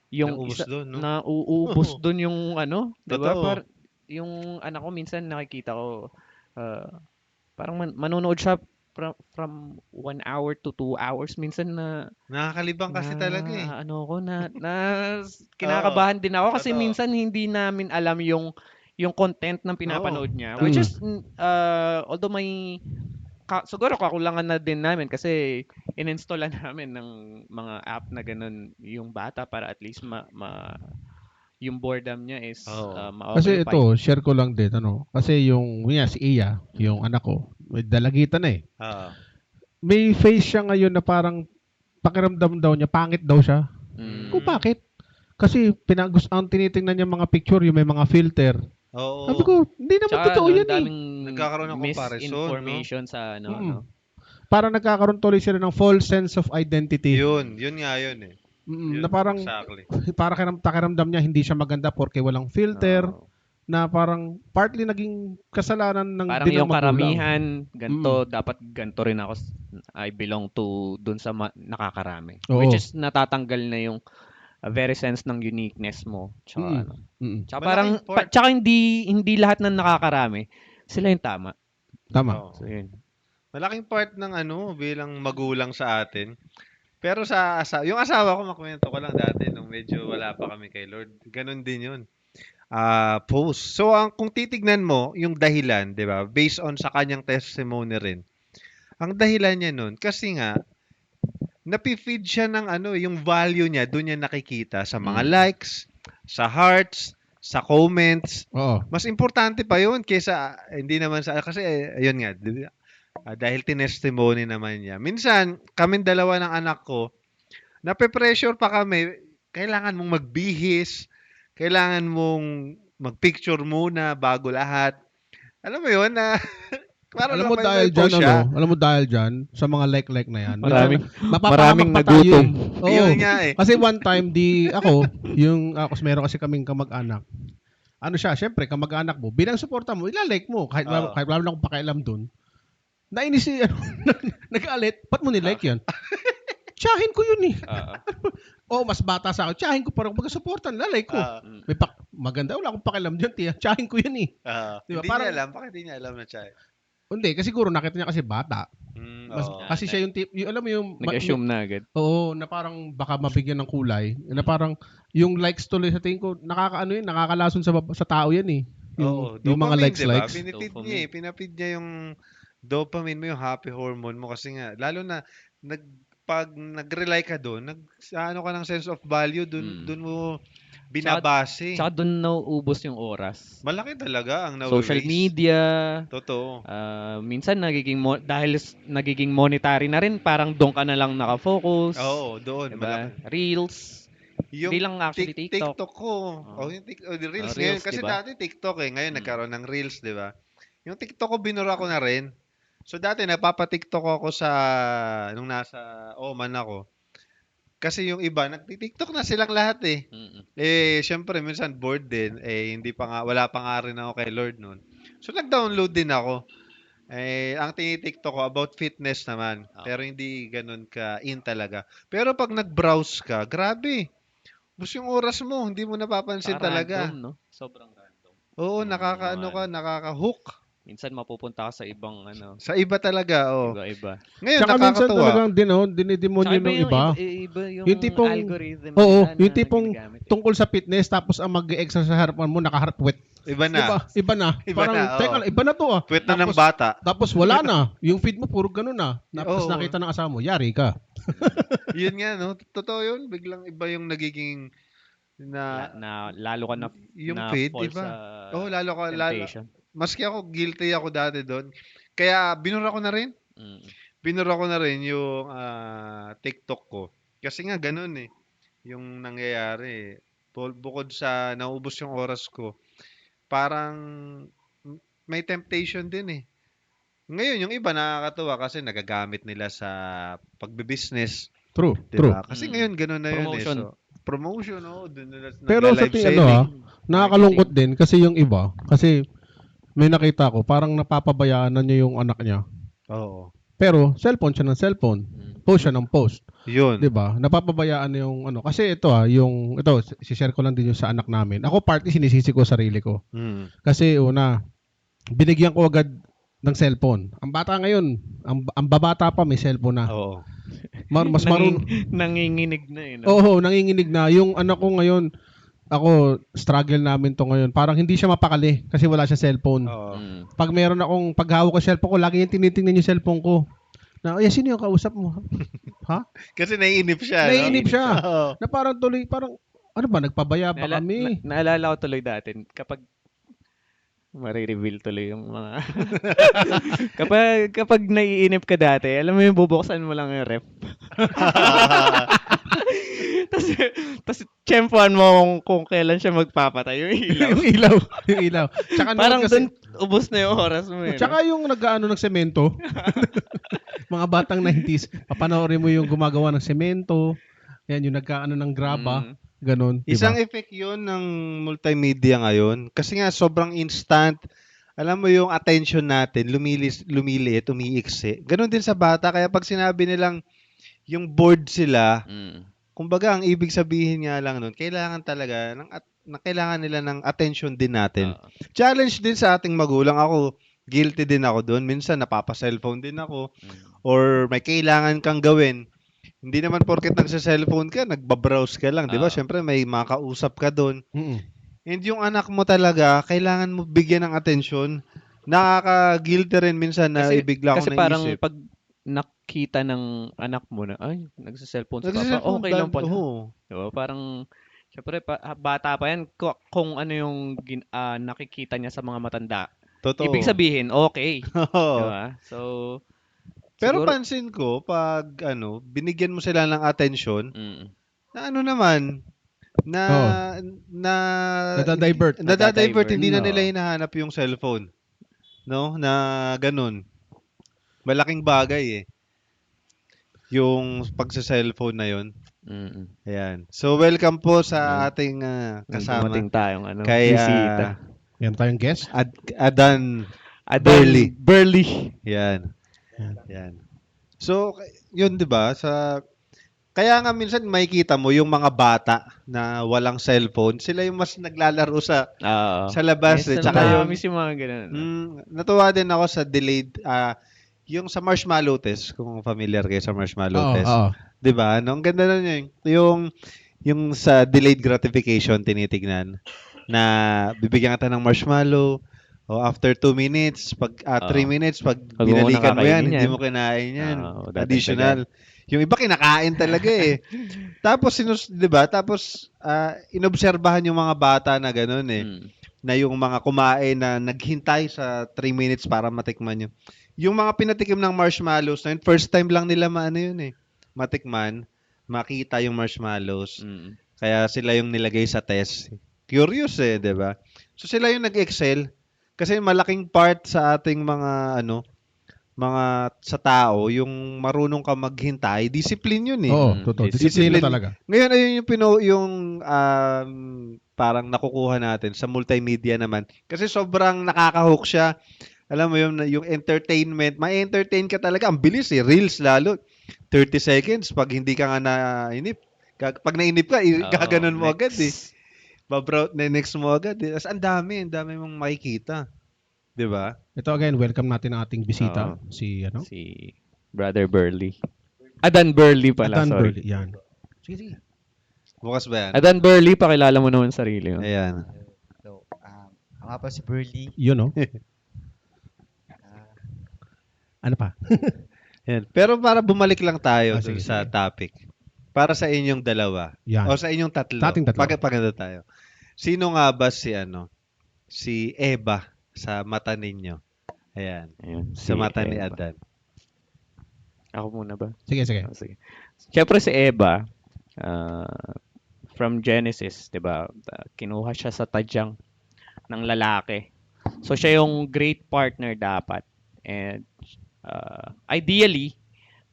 yung Naubos isa doon, no? na uuubos doon yung ano, 'di ba? Totoo. Yung anak ko minsan nakikita ko ah, parang manonood siya from 1 hour to 2 hours minsan na Nakakalibang kasi talaga eh. ano ko na kinakabahan din ako kasi Totoo. minsan hindi namin alam yung content ng pinapanood niya, tama. which is although may siguro kakulangan na din namin kasi ininstallan namin ng mga app na ganun yung bata para at least yung boredom niya is Oo. Kasi ma-occupy. ito, share ko lang din, kasi yung, si Iya, yung anak ko, may dalagitan na eh. Oo. May face siya ngayon na parang pakiramdam daw niya, pangit daw siya. Kung bakit? Kasi ang tinitingnan niya mga picture, yung may mga filter. Oo. Sabi ko, hindi naman Tsaka totoo yan eh. daming Nagkakaroon ng comparison, misinformation sa ano, Mm. no? Parang nagkakaroon tuloy sila ng false sense of identity. Yun nga yun eh. Yun, Na parang, exactly. para pakiramdam niya hindi siya maganda porque walang filter. Oo. Na parang partly naging kasalanan ng Parang din ng yung magulang. karamihan, ganto, dapat ganto rin ako, I belong to dun sa nakakarami. Oo. Which is natatanggal na yung very sense ng uniqueness mo. Tsaka, ano. Tsaka parang, Malaking part. tsaka hindi lahat ng nakakarami, sila yung tama. Tama. Oo. So, yun. Malaking part ng bilang magulang sa atin. Pero yung asawa ko, makwento ko lang dati nung medyo wala pa kami kay Lord. Ganon din yun. Post. So, kung titignan mo, yung dahilan, di ba? Based on sa kanyang testimony rin. Ang dahilan niya nun, kasi nga, napifeed siya ng yung value niya, doon niya nakikita sa mga likes, sa hearts, sa comments. Oo. Mas importante pa yun kaysa, hindi naman kasi, ayun nga, dahil tinestimony naman niya. Minsan, kaming dalawa ng anak ko, nape-pressure pa kami, kailangan mong magbihis, kailangan mong magpicture muna bago lahat. Alam mo yun na, parang Alam mo may dahil post dyan, siya. alam mo dahil dyan, sa mga like na yan. Maraming mapapahamak pa tayo nagutom. eh. Oo. Yun nga eh. Kasi one time, kasi meron kasi kaming kamag-anak. Ano siya, syempre, kamag-anak mo, bilang suporta mo, ilalike mo, kahit Oo. wala lang akong pakialam dun. Nainis si, nag-aalit, ba't mo nilike yan? Tsahin ko yun eh. Mas bata sa akin, tsahin ko parang mag-supportan, lalike ko. Maganda, wala akong pakialam dyan, tiya. Tsahin ko yan eh. Diba, Hindi parang- niya alam. Bakit hindi niya alam na siya? Hindi, kasi siguro nakita niya kasi bata. Oo. Kasi siya yung alam mo yung, Nag-assume na agad. oo, na parang baka mabigyan ng kulay. Na parang yung likes tuloy sa tingin ko, nakakalason sa tao yan eh. Oo, Yung mga dopamine, likes, diba? likes. Pinipid Dopamine. niya eh. Pinapid niya yung dopamine mo, yung happy hormone mo. Kasi nga, lalo na, pag nag-rely ka doon, ano ka ng sense of value, doon mo binabase. Tsaka doon nauubos yung oras. Malaki talaga ang Social na-waste. media, Totoo. minsan dahil nagiging monetary na rin, parang doon ka na lang nakafocus. Oo, doon. Diba? Malaki. Reels. Hindi lang actually TikTok. TikTok ko. Yung Reels Reels, ngayon. Kasi diba? dati TikTok eh. Ngayon nagkaroon ng Reels, di ba? Yung TikTok ko, binura ko na rin. So dati nagpapa-TikTok ako nung nasa Oman ako. Kasi yung iba, nagti-TikTok na silang lahat eh. Syempre, minsan bored din. Wala pa nga rin ako kay Lord noon. So nag-download din ako. Ang tini-TikTok ko about fitness naman. Pero hindi ganun ka-in talaga. Pero pag nag-browse ka, grabe. Bus yung oras mo, hindi mo napapansin talaga. Random, no? Sobrang random. Oo, nakaka-hook. Minsan mapupunta ka sa ibang Sa iba talaga, iba-iba. Ngayon, Tsaka minsan nakakatuwa. talagang dinidemonyo ng iba. Iba yung, Yung tipong- algorithm Oo, nila na yung tipong ginagamit eh. tungkol sa fitness tapos ang mag-exercise sa harapan mo, nakaharap wet. Iba na. Iba na. Iba Parang, na, oo. teka lang, iba na to ah. Puwet na ng Tapos- bata. Tapos wala na. Yung feed mo puro ganun na. Tapos Oo. nakita ng asawa mo, yari ka. Yun nga, no? Totoo yun. Biglang iba yung nagiging na lalo ka na yung na feed, fall iba. sa Oo, lalo ka, temptation. maski ako, guilty ako dati doon. Kaya, binura ko na rin. Mm. binura ko na rin yung TikTok ko. Kasi nga ganun eh. Yung nangyayari. Bukod sa naubos yung oras ko, parang may temptation din eh. Ngayon, yung iba nakakatuwa kasi nagagamit nila sa pagbe-business, True, 'di true. ba? Kasi ngayon gano'n na 'yun eh. Promotion. So, promotion, oh, doon nila Pero sa nagla-live tingin selling, nakakalungkot marketing. din kasi yung iba, kasi may nakita ko, parang napapabayaan na niya yung anak niya. Oo. Pero cellphone siya ng cellphone, post siya ng post. 'Yun. 'Di ba? Napapabayaan na yung ano. Kasi ito yung ito si-share ko lang din yung sa anak namin. Ako partly sinisisi ko sarili ko. Mm. Kasi una, binigyan ko agad ng cellphone. Ang bata ngayon, ang babata pa may cellphone na. Oo. Mas marunong. Nanginginig na eh. No? Oo, nanginginig na. Yung anak ko ngayon, ako, struggle namin to ngayon. Parang hindi siya mapakali kasi wala siya cellphone. Oo. Pag meron akong paghawak ko cellphone ko, lagi yung tinitingnan yung cellphone ko. Na, ay, sino yung kausap mo? Ha? Kasi naiinip siya, no? Naiinip siya. Oo. Na parang tuloy, parang, ano ba, nagpabaya ba kami? Naalala ko tuloy dati, kapag marireveal tuloy yung mga... kapag naiinip ka dati, alam mo yung bubuksan mo lang yung ref. Tapos tsempuan mo kung kailan siya magpapatay yung ilaw. yung ilaw. Yung ilaw. Tsaka Parang noon kasi, dun, ubos na yung oras mo eh. tsaka yung nag-ano ng semento. Mga batang 90s, papanoorin mo yung gumagawa ng semento. Yan, yung nagkaano ng graba. Mm. Ganon. Isang Diba? effect 'yun ng multimedia ngayon kasi nga sobrang instant. Alam mo yung attention natin lumiliit, umiiksi. Ganon din sa bata kaya pag sinabi nilang yung bored sila, Mm. kumbaga ang ibig sabihin nga lang nun, kailangan talaga kailangan nila ng attention din natin. Oo. Challenge din sa ating magulang. Ako, guilty din ako doon. Minsan napapa-cellphone din ako or may kailangan kang gawin. Hindi naman porket nagsa-cellphone ka, nagbabrowse ka lang, 'di ba? Oo. Syempre may makausap ka doon. Mm-mm. And yung anak mo talaga, kailangan mo bigyan ng atensyon. Nakaka-guilty rin minsan na bigla kasi akong parang naisip. pag nakita ng anak mo na, ay, nagsa-cellphone si Papa, Nagsa-cellphone okay lang pala. Oo. Diba? Parang, syempre, bata pa yan, kung ano yung nakikita niya sa mga matanda. Totoo. Ibig sabihin, okay. Oo. Diba? So, Pero siguro, pansin ko, pag binigyan mo sila ng atensyon, mm, na naman, na, Oo. na, Nadadivert. nadadivert, hindi na Oo. nila hinahanap yung cellphone. No? Na ganun. Malaking bagay eh. Yung pagsa-cellphone na yon. mm, Ayan. So, welcome po sa Ayun. ating may kasama. dumating tayong Kay bisita. Yan tayong guest. Adan Burley. Burley. Yan. Yan. So, yun 'di ba? Kaya nga minsan makikita mo yung mga bata na walang cellphone, sila yung mas naglalaro sa Oo. labas eh. Yes, Tsaka yung miss yung mga ganun. natuwa din ako sa delayed yung sa marshmallow test, kung familiar kayo sa marshmallow Oo, test. oo. 'Di ba? Ang ganda na niya yung sa delayed gratification tinitignan na bibigyan ka ng marshmallow o after 2 minutes, pag 3 Oo. minutes, pag Huwag mo binalikan mo munang yan, kakainin hindi yan. mo kinain yan. Oo, dadagdagan. Additional. Yung iba kinakain talaga eh. Tapos 'di ba? Tapos inobserbahan yung mga bata na ganoon eh. Mm. Na yung mga kumain na naghintay sa 3 minutes para matikman yun. Yung mga pinatikim ng marshmallows na yun, first time lang nila yun eh. Matikman, makita yung marshmallows. Mm. Kaya sila yung nilagay sa test. Curious eh, 'di ba? So sila yung nag-excel kasi malaking part sa ating mga sa tao, yung marunong ka maghintay, discipline yun eh. Oo, totoo. Disiplina Discipline. talaga. Ngayon ayun yung parang nakukuha natin sa multimedia naman. Kasi sobrang nakaka-hook siya. Alam mo yung entertainment, may entertain ka talaga. Ang bilis eh, reels lalo. 30 seconds pag hindi ka nga nainip. Pag nainip ka, gaganon mo agad eh. Next mo agad eh. Ang dami mong makikita. 'Di ba? Ito again, welcome natin ang ating bisita. Oo. Si Brother Burley. Adan Burley pala, Adan sorry. Burley. Yan. Sige, sige. Bukas ba yan? Adan Burley, pakilala mo naman sarili mo. Ayan. So, ako nga po si Burley. Yun, no? Ah, Ano pa? Ayan. Pero para bumalik lang tayo Sige, sa sige. topic. Para sa inyong dalawa. Yan. O sa inyong tatlo. Sa ating tatlo. Paganda tayo. Sino nga ba si Eva sa mata ninyo? Ayan. Ayun, Sa mata ni Eva. Adan. Ako muna ba? Sige, sige. Oh, sige. Siyempre si Eva, from Genesis, 'di ba? Kinuha siya sa tadyang ng lalaki. So siya yung great partner dapat. And ideally,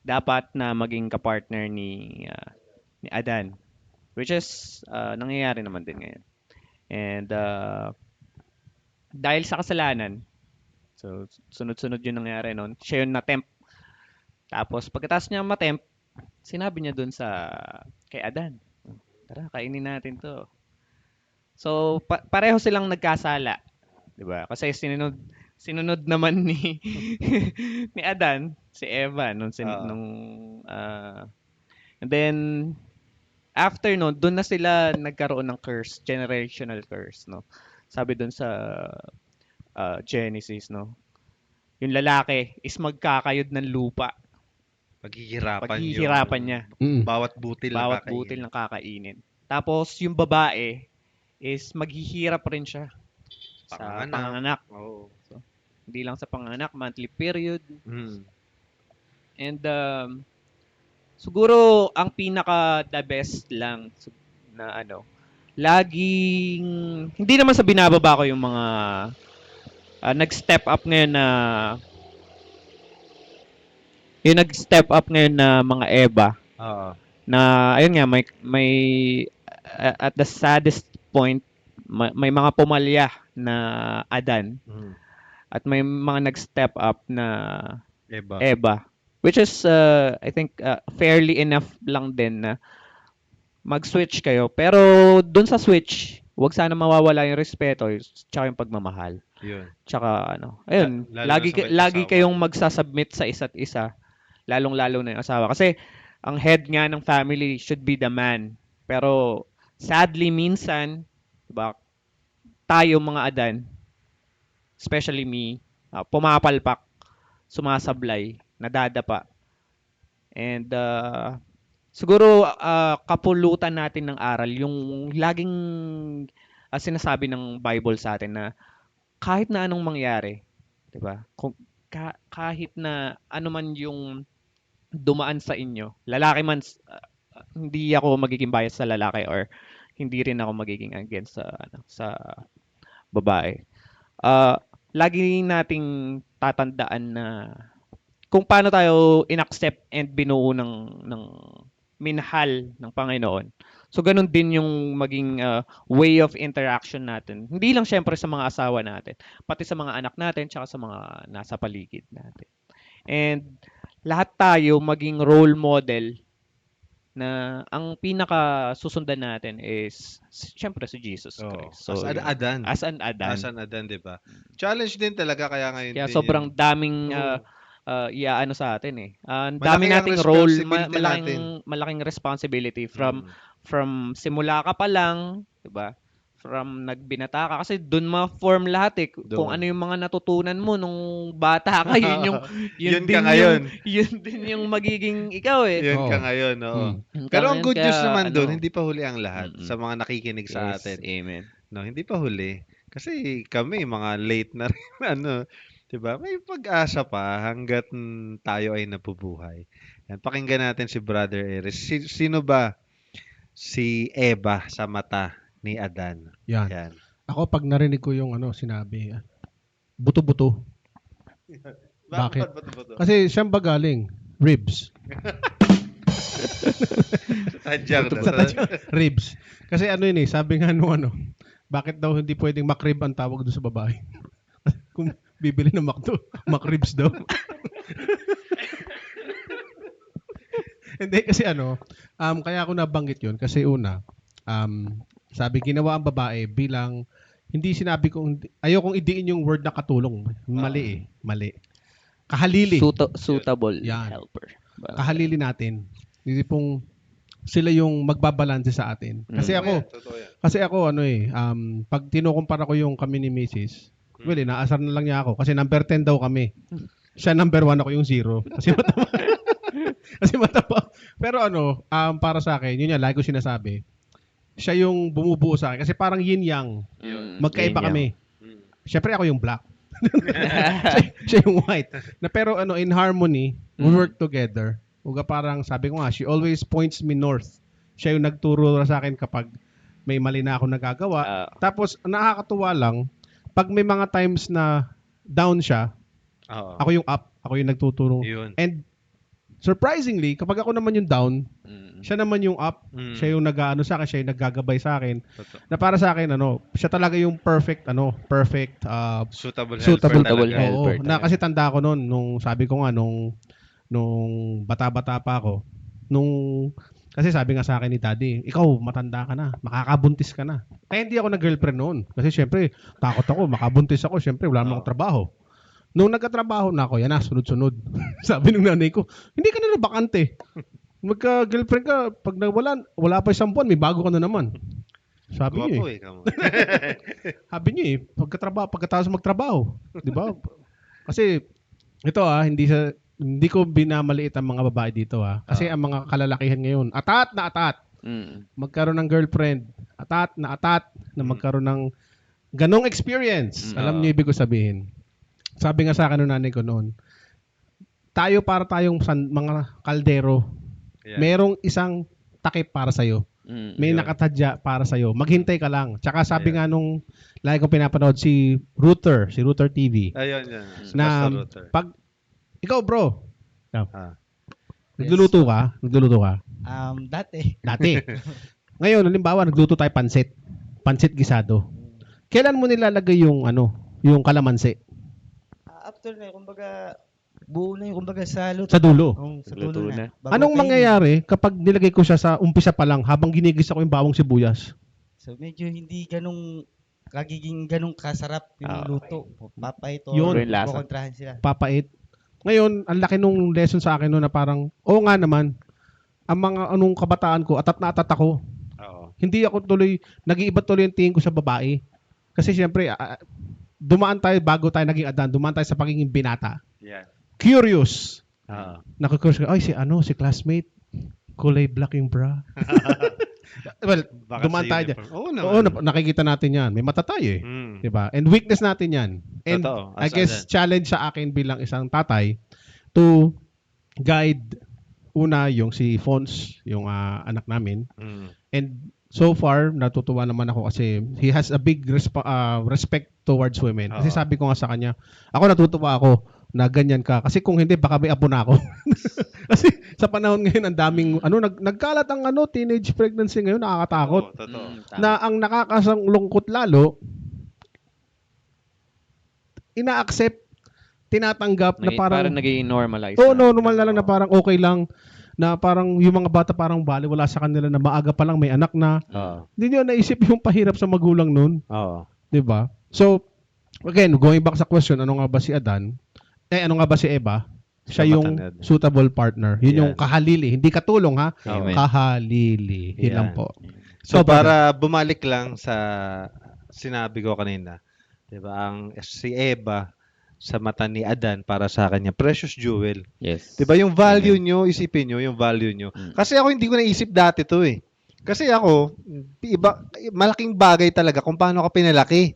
dapat na maging kapartner ni Adan, which is nangyayari naman din ngayon. And dahil sa kasalanan, so sunod-sunod yung nangyari noon. Siya yung na-tempt. Tapos pagkatapos niya ma-tempt, sinabi niya dun kay Adan, tara, kainin natin to. So pareho silang nagkasala, 'di ba? Kasi sinunod naman ni ni Adan si Eva nung and then after no, doon na sila nagkaroon ng curse, generational curse, no. Sabi doon sa Genesis, no. Yung lalaki is magkakayod ng lupa. Paghihirapan niya. Mm. Bawat butil na Bawat kakainin. butil ng kakainin. Tapos yung babae is maghihirap rin siya sa panganganak. Oo. Hindi lang sa panganganak, monthly period. Mm. And siguro ang pinaka the best lang na laging hindi naman sa binababa ko yung mga nag-step up ngayon na mga Eva Oo. na ayun nga may at the saddest point may mga pumalya na Adan Mm. at may mga nag-step up na Eba. Eva, which is I think fairly enough lang din na mag-switch kayo, pero dun sa switch wag sana mawawala yung respeto tsaka yung pagmamahal. Yun. Tsaka ayun, Lalo lagi na sa may lagi asawa. kayong magsasubmit sa isa't isa, lalong-lalo na yung asawa. Kasi ang head nga ng family should be the man. Pero sadly minsan, 'di ba? Tayo mga Adan, especially me, pumapalpak, sumasablay, nadadapa. And siguro kapulutan natin ng aral yung laging sinasabi ng Bible sa atin na kahit na anong mangyari, 'di ba? Kung kahit na ano man yung dumaan sa inyo, lalaki man hindi ako magiging bias sa lalaki or hindi rin ako magiging against sa babae. Lagi nating tatandaan na kung paano tayo inaccept and binuo ng minahal ng Panginoon. So ganun din yung maging way of interaction natin. Hindi lang syempre sa mga asawa natin, pati sa mga anak natin tsaka sa mga nasa paligid natin. And lahat tayo maging role model na ang pinaka susundan natin is syempre si Jesus Oo. Christ. As an Adan. As an Adan. As an Adan, di ba? Challenge din talaga kaya ngayon Kaya din sobrang yung- daming Oo. iaano sa atin eh. Ang Malaki dami ang nating role, responsibility malaking responsibility Mm. from simula ka pa lang, 'di ba? From nagbinata ka kasi doon ma-form lahat eh. Kung Doon. ano yung mga natutunan mo nung bata ka, Yun din ka ngayon. yun din yung magiging ikaw eh. Yun ka Oo. ngayon, oo. Mm. Pero ang good news Kaya, naman doon, hindi pa huli ang lahat Mm-mm. sa mga nakikinig sa Yes, atin. amen. No, hindi pa huli. Kasi kami, mga late na rin, ano, 'di ba? May pag-asa pa hanggat tayo ay nabubuhay. Yan, pakinggan natin si Brother Eris. Sino ba si Eva sa mata ni Adan? Yan. Yan. Ako pag narinig ko yung sinabi, buto-buto. Bakit? Bato? Kasi siyang ba galing? Ribs. Tadyang Sa ribs. Kasi yun sabi nga bakit daw hindi pwedeng makrib ang tawag doon sa babae? Kung bibili ng McDo, makribs daw. Hindi kasi kaya ako nabanggit yun kasi una, sabi ginawa ang babae bilang, hindi sinabi kong, ayokong idiin yung word na katulong. Mali mali. Kahalili. Suitable Yan. helper. Kahalili natin. Hindi pong sila yung magbabalanse sa atin. Kasi ako, Totoo yan. pag tinukumpara ko yung kami ni Mrs., well, inaasar na lang niya ako kasi number 10 daw kami. Siya number 1, ako yung 0. Kasi mataba. Kasi mataba. Pero para sa akin, yun yan, lagi ko sinasabi, siya yung bumubuo sa akin. Kasi parang yin yang. Magkaiba kami. Mm. Siyempre ako yung black. Siya yung white. Na pero ano, in harmony, we work together. Uga parang sabi ko nga, she always points me north. Siya yung nagturo sa akin kapag may mali na ako nagagawa. Tapos nakakatuwa lang, pag may mga times na down siya, Oo. ako yung up, ako yung nagtuturo. Yun. And surprisingly, kapag ako naman yung down, siya naman yung up, siya yung nag-aano sa akin, siya yung naggagabay sa akin. Totoo. Na para sa akin siya talaga yung perfect Suitable suitable helper talaga. Oo, na kasi tanda ko noon nung sabi ko nga nung bata-bata pa ako, kasi sabi nga sa akin ni Daddy, ikaw matanda ka na, makakabuntis ka na. Kaya hindi ako nag-girlfriend noon. Kasi syempre, takot ako, makabuntis ako, syempre wala namang trabaho. Nung nagkatrabaho na ako, yan na, sunod-sunod. Sabi ng nanay ko, hindi ka na bakante. Magka-girlfriend ka, pag wala pa isang buwan, may bago ka na naman. Sabi niyo Guwapo eh. kamo. Sabi niyo eh, pagkatapos magtrabaho. Di ba? Kasi, ito hindi ko binamaliit ang mga babae dito Kasi ang mga kalalakihan ngayon, atat na atat. Magkaroon ng girlfriend, atat na magkaroon ng ganong experience. Alam niyo ibig ko sabihin. Sabi nga sa akin ng nanay ko noon, para tayong mga kaldero. Yeah. Merong isang takip para sa'yo. May Yun. nakatadya para sa'yo. Maghintay ka lang. Tsaka sabi nga nung lagi kong pinapanood si Router TV. Ayun, yan. Na Basta router. ikaw bro, Ah. nagluluto ka? Dati. Dati. Ngayon, halimbawa, nagluto tayo pansit gisado. Kailan mo nilalagay yung kalamansi? After na, kumbaga, buo na yung kumbaga sa luto. Sa dulo. Sa Luto dulo na. na. Bago Anong kainin. mangyayari kapag nilagay ko siya sa umpisa pa lang habang ginigisa ko yung bawang sibuyas? So medyo hindi ganong kasarap yung luto. Papait o Yun. Yung lasa. kukontrahan sila. Papait. Ngayon, ang laki nung lesson sa akin na parang, nga naman, ang mga kabataan ko, atat na atat ako. Oo. Hindi ako nag-iiba tuloy yung tingin ko sa babae. Kasi siyempre, dumaan tayo bago tayo naging adan, dumaan tayo sa pagiging binata. Yan. Curious. Oo. Nakukurse ka, si classmate, kulay black yung bra. Well, Baka dumaan sa tayo dyan. uniform. Oo naman. Oo, nakikita natin yan. May mata tayo eh. Mm. Diba? And weakness natin yan. And Totoo. I As guess adan. challenge sa akin bilang isang tatay to guide yung si Fons, yung anak namin. Mm. And so far, natutuwa naman ako kasi he has a big respect towards women. Kasi Oo. sabi ko nga sa kanya, ako natutuwa ako na ganyan ka. Kasi kung hindi, baka may apo na ako. Kasi sa panahon ngayon, ang daming, nagkalat ang teenage pregnancy ngayon, nakakatakot. Oo, totoo. Na ang nakakasanglungkot lalo, ina-accept, tinatanggap na parang, Parang naging normalize. oh no, normal na lang na parang okay lang, na parang yung mga bata parang bali, wala sa kanila na maaga pa lang may anak na. Oo. Hindi nyo naisip yung pahirap sa magulang nun. Oo. 'Di ba? So, again, going back sa question, ano nga ba si Adan? Ano nga ba si Eva? Siya yung Kabataan. suitable partner. Yun yung Yes. kahalili. Hindi katulong ha. Amen. Kahalili. Yun Yan. lang po. So, So, para bumalik lang sa sinabi ko kanina, 'di ba, ang si Eva sa mata ni Adan para sa kanya precious jewel. Yes. 'Di ba yung value nyo, isipin nyo yung value nyo. Kasi ako hindi ko naisip dati 'to eh. Kasi ako malaking bagay talaga kung paano ka pinalaki.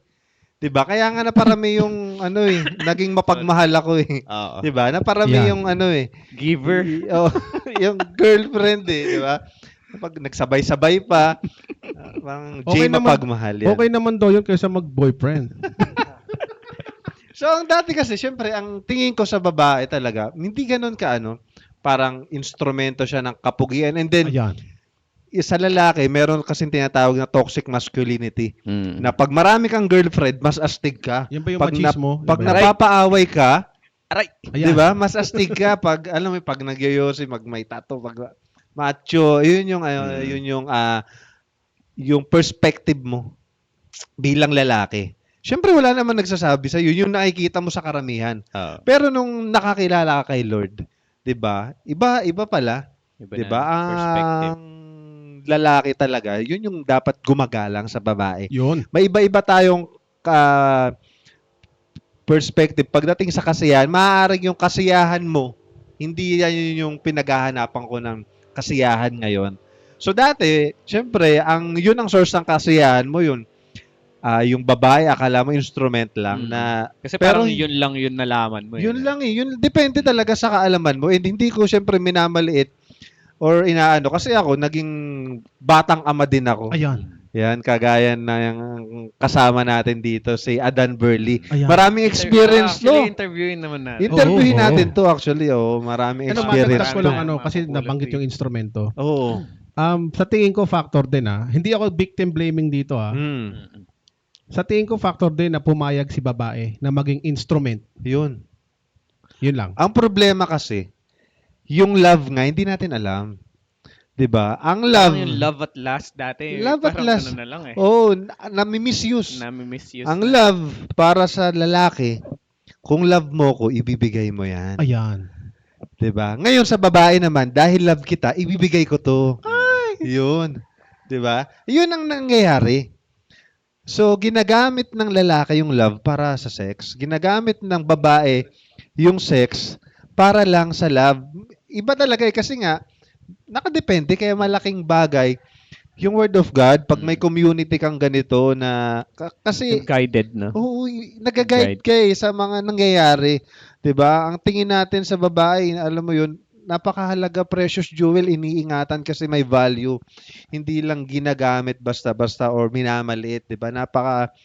'Di ba? Kaya nga naparami yung naging mapagmahal ako eh. Oo. 'Di ba? Naparami Yan. yung Giver. oh, yung girlfriend eh, 'di ba? Pag nagsabay-sabay pa, parang Okay Jay naman. mapagmahal yan. Okay naman daw yun kaysa mag-boyfriend. So, ang dati kasi, syempre, ang tingin ko sa babae talaga, hindi ganun ka, parang instrumento siya ng kapugian. And then, Ayan. sa lalaki, meron kasing tinatawag na toxic masculinity. Mm. Na pag marami kang girlfriend, mas astig ka. Yan ba yung Pag, machismo? pag Yan ba yun? napapaaway ka, Aray! Ayan. di ba? Mas astig ka. Pag, alam mo, pag nagyoyosi, may tato, pag macho, yun yung perspective mo bilang lalaki. Syempre, wala naman nagsasabi sa'yo. Yung nakikita mo sa karamihan. Oo. Pero nung nakakilala ka kay Lord, 'di ba? Iba pala, Iba 'di na ba? perspective. Ang lalaki talaga, 'yun yung dapat gumagalang sa babae. Yun. May iba-iba tayong perspective pagdating sa kasiyahan. Maaaring yung kasiyahan mo, hindi yan yung pinaghahanapan ko ng kasiyahan ngayon. So dati, syempre, yun ang source ng kasiyahan mo yun. yung babae akala mo instrument lang Mm. na Kasi pero parang yun lang yun nalaman mo. yun lang eh. Yun depende talaga sa kaalaman mo. And hindi ko syempre minamaliit or inaano kasi ako naging batang ama din ako. Ayan. Yan, kagaya ng kasama natin dito, si Adan Burley. Ayan. Maraming experience to. Actually, interviewin naman natin. Interviewin Oo, natin oo. to actually. Oh, maraming Ano, experience madagdag ko to. lang kasi nabanggit yung instrumento. Oo. Sa tingin ko factor din hindi ako victim blaming dito Hmm. Sa tingin ko factor din na pumayag si babae na maging instrument. Yun. Yun lang. Ang problema kasi, yung love nga, hindi natin alam. 'Di ba? Ang Parang love, yung love at last dati. Love at parang last. ano na lang eh. oh, nami-misuse. Nami-misuse Ang na. love para sa lalaki, kung love mo ko, ibibigay mo 'yan. Ayan. 'Di ba? Ngayon sa babae naman, dahil love kita, ibibigay ko 'to. Yun. 'Di ba? Yun ang nangyayari. So, ginagamit ng lalaki yung love para sa sex. Ginagamit ng babae yung sex para lang sa love. Iba talaga kasi nga, nakadepende kaya malaking bagay yung word of God pag may community kang ganito na kasi Yung guided, no? oo, nag-guide ka sa mga nangyayari, 'di ba? Ang tingin natin sa babae, alam mo 'yun, napakahalaga, precious jewel, iniingatan kasi may value. Hindi lang ginagamit basta-basta or minamaliit, 'di ba? Napaka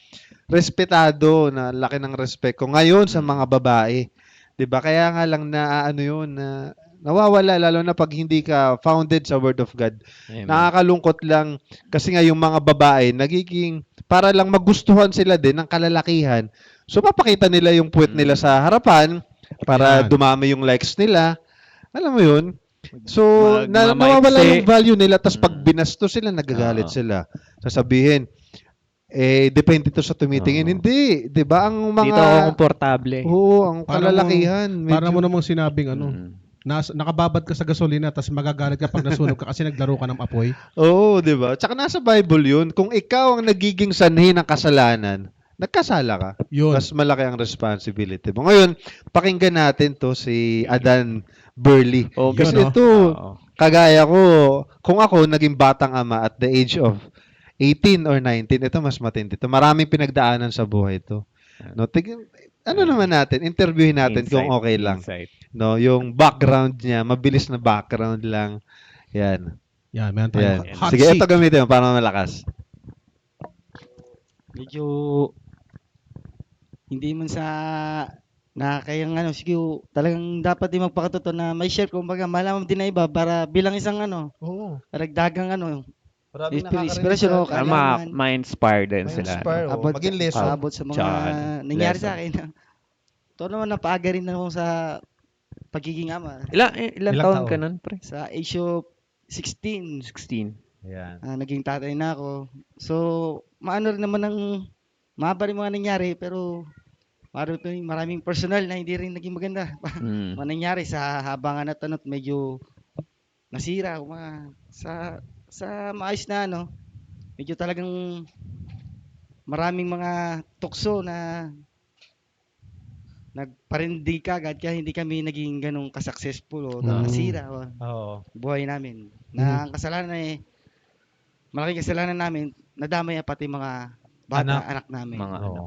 respetado, na laki ng respect ko ngayon sa mga babae. 'Di ba? Kaya nga lang na ano 'yun na nawawala lalo na pag hindi ka founded sa word of God. Amen. Nakakalungkot lang kasi nga yung mga babae nagiging para lang magustuhan sila din ng kalalakihan. So papakita nila yung puwet nila sa harapan para Ayan. dumami yung likes nila. Alam mo 'yun? So Magmamaiksi. nawawala yung value nila tapos pag binasto sila nagagalit Oo. sila. Sasabihin depende to sa tumitingin. Oo. Hindi, 'di ba? Ang mga Dito ako komportable. Oo, ang Para kalalakihan. Para medyo- mo namang sinabing Mm. nakababad ka sa gasolina tapos magagalit ka pag nasunog ka kasi naglaro ka ng apoy. Oo, 'di ba? Tsaka nasa Bible 'yun. Kung ikaw ang nagiging sanhi ng kasalanan, nagkasala ka. Yun. Mas malaki ang responsibility mo. Ngayon, pakinggan natin 'to si Adan Burley. Oh, Kasi yun, ito, Oo. kagaya ko, kung ako naging batang ama at the age of 18 or 19, ito mas matindi. Ito maraming pinagdaanan sa buhay ito. No, ano naman natin, interviewin natin kung Insight, okay lang. insight. No, yung background niya, mabilis na background lang. Yan. Yan, meron Yan. tayong hot Sige, seat. ito gamitin mo para malakas. Medyo hindi man sa nakakayang siguro talagang dapat din magpakatotoo na may share kumbaga malaman din na iba para bilang isang Oo. karagdagang Maraming inspiration o Para kaalaman. ma-inspire din sila. Abot, Maging lesson. abot sa mga Tsaka, nangyari lesson. sa akin. Ito naman napaaga rin ako sa pagiging ama. Ilang Ilang taon taon? ka nun, pre? Sa age of 16, 16. Yan. naging tatay na ako. So, maano rin naman mahaba rin mga nangyari pero maraming personal na hindi rin naging maganda. Mm. Mga nangyari sa habangan at medyo nasira sa maayos na medyo talagang maraming mga tukso na nagparindi kagad kaya hindi kami naging ganong ka-successful o nasira Oo. buhay namin. Na ang kasalanan malaking kasalanan namin, nadamay pati mga bata, anak namin. Mga Oo.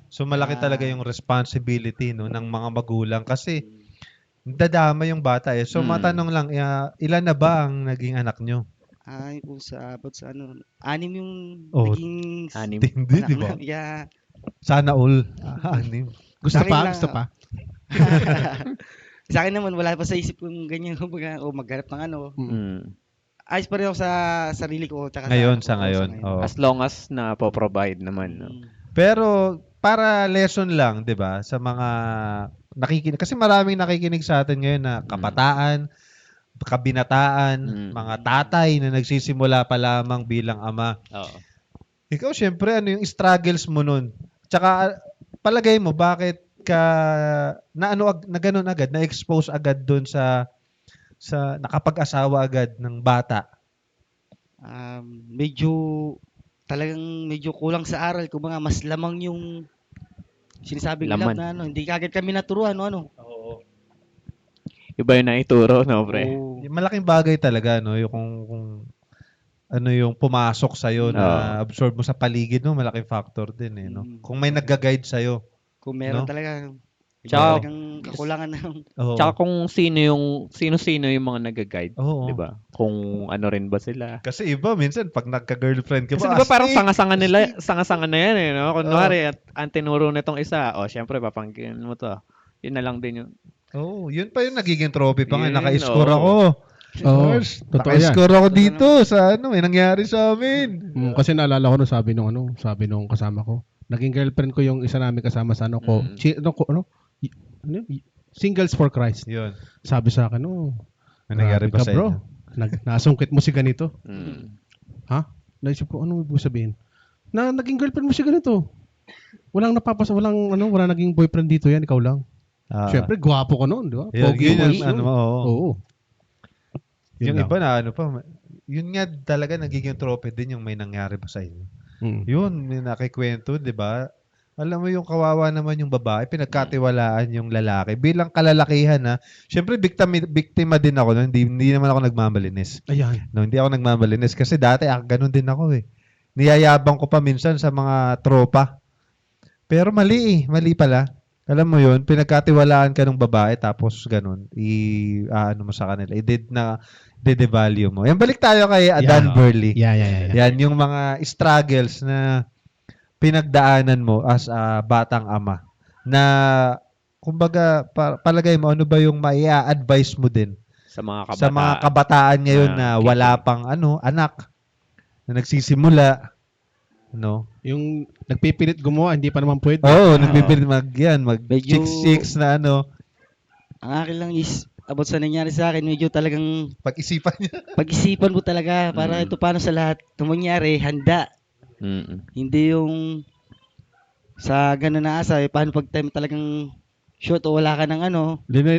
So malaki talaga yung responsibility ng mga magulang kasi dadama yung bata eh. So matanong lang, ilan na ba ang naging anak nyo? Ay, abot sa 6 yung Oh, naging anim. Hindi, anak di ba? namin. Yeah. Sana all. Anim. Gusto Sa akin pa? lang, Gusto pa? Sa akin naman, wala pa sa isip kong ganyan, kumbaga, o maghanap ng Mm. Ayos pa rin ako sa sarili ko. Tsaka Ngayon, sa oo, ngayon. Oo. As long as na po-provide naman. No? Pero para lesson lang, 'di ba, sa mga nakikinig kasi maraming nakikinig sa atin ngayon na kabataan, kabinataan, mga tatay na nagsisimula pa lamang bilang ama. Oo. Ikaw syempre ano yung struggles mo nun? Tsaka palagay mo bakit ka na ganun agad, na-expose agad doon sa nakapag-asawa agad ng bata? Medyo medyo kulang sa aral, kumbaga mas lamang yung sinasabing Laman. love na hindi kagad kami naturuan Oo. Iba yung naituro, no, pre? Oo. Malaking bagay talaga no, yung kung ano yung pumasok sa na absorb mo sa paligid mo, malaking factor din eh, no? Kung may nagga-guide sa Kung meron no? talaga, iba Tsaka- talagang kakulangan ng Oo. Tsaka kung sino-sino yung mga nag-guide, Oo. 'di ba? Kung ano rin ba sila. Kasi iba minsan pag nagka-girlfriend ka Kasi ba, 'di ba parang astig, sanga-sanga nila, astig. sanga-sanga na 'yan eh, no? Kunwari at ang tinuro nitong isa, syempre papangkin mo 'to. Yun na lang din yung Oo, yun pa yung nagiging trophy pa nga. Yun, Naka-score oo. ako. Oo, Mars, totoo yan. naka-score ako dito sa may nangyari sa amin. Kasi naalala ko nung sabi nung kasama ko. Naging girlfriend ko yung isa namin kasama sa Singles for Christ. Yun. Sabi sa akin, May nangyari grabe pa ka, sa bro. inyo. Nasungkit mo si ganito. mm, Ha? Naisip ko, ano ibig sabihin? Na naging girlfriend mo si ganito. Wala naging boyfriend dito yan, ikaw lang. Ah, Siyempre, gwapo ka noon, di ba? yun, Pogi yun mo yung ano, oo. Oo. Yun Yung lang. iba na ano pa, yun nga talaga nagiging trophy din yung may nangyari pa sa inyo. Mm. Yun, may nakikwento, di ba? Alam mo yung kawawa naman yung babae, pinagkatiwalaan yung lalaki. Bilang kalalakihan ha, syempre biktima din ako, no? Hindi naman ako nagmamalinis. Ayan. No, hindi ako nagmamalinis kasi dati ganun din ako eh. Niyayabang ko pa minsan sa mga tropa. Pero mali pala. Alam mo yun, pinagkatiwalaan ka ng babae tapos ganun, ano mo sa kanila, i-devalue mo. Yan, balik tayo kay Dan Burley. Yeah. Yan, yung mga struggles na pinagdaanan mo as a batang ama. Na, kumbaga, palagay mo, ano ba yung maia-advise mo din sa mga kabataan. sa mga kabataan ngayon na wala pang anak, na nagsisimula, no? Yung nagpipilit gumawa, hindi pa naman pwede. Oo, nagbibilit mag Medyo- 6 na ang akin lang is about sa nangyari sa akin, medyo talagang pag-isipan niya. pag-isipan mo talaga para Mm. ito paano sa lahat ng mangyari, handa. Mm. Hindi yung sa ganun na asa, paano pag time talagang shoot o wala ka ng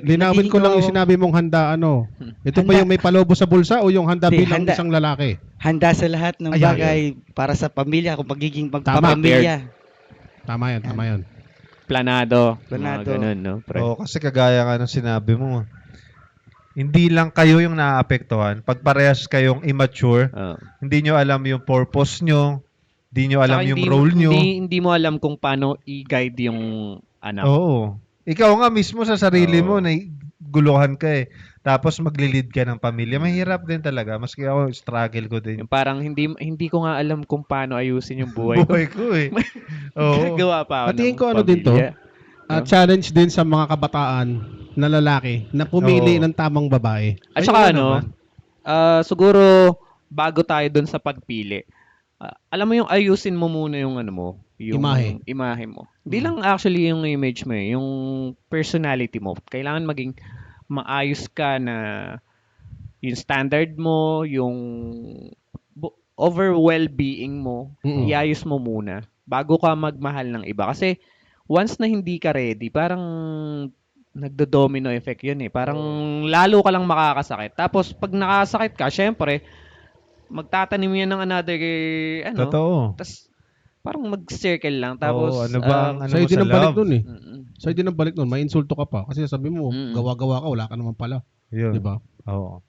Linawin ko lang yung sinabi mong handa, Ito ba Handa. yung may palobo sa bulsa o yung handa Hindi, bilang handa. isang lalaki? handa sa lahat ng Ayan. bagay para sa pamilya, kung pagiging Tama. pamilya. Tama yan. Planado. Planado. Mga ganun, no? Pre. Oo, kasi kagaya nga ng sinabi mo, hindi lang kayo yung naapektuhan. Pag parehas kayong immature, Oo. hindi nyo alam yung purpose nyo, hindi nyo alam Saka yung role nyo. Hindi mo alam kung paano i-guide yung anak. Oo. Ikaw nga mismo sa sarili Oo. mo, na guluhan ka eh. Tapos maglilid ka ng pamilya. Mahirap din talaga. Maski ako, struggle ko din. Yung parang hindi ko nga alam kung paano ayusin yung buhay ko. Buhay ko eh. Oo. Gagawa pa ako Tingin ng ko din to, pamilya. challenge din sa mga kabataan na lalaki na pumili Oo. ng tamang babae. At Ayun saka naman. siguro bago tayo dun sa pagpili, alam mo yung ayusin mo muna yung yung imahe mo. Hindi lang actually yung image mo yung personality mo. Kailangan maging maayos ka na yung standard mo, yung over well-being mo, Mm-mm. iayos mo muna bago ka magmahal ng iba. Kasi once na hindi ka ready, parang nagdo-domino effect yun eh. Parang lalo ka lang makakasakit. Tapos pag nakasakit ka, syempre, magtatanim yan ng another, Totoo. tas parang mag-circle lang. Tapos, Oo, ano ba ang Sa'yo mo din sa ang balik love? nun eh. mm, Sa'yo din ang balik nun. May insulto ka pa. Kasi sabi mo, Mm. gawa-gawa ka, wala ka naman pala. Yun. Di ba? Oo.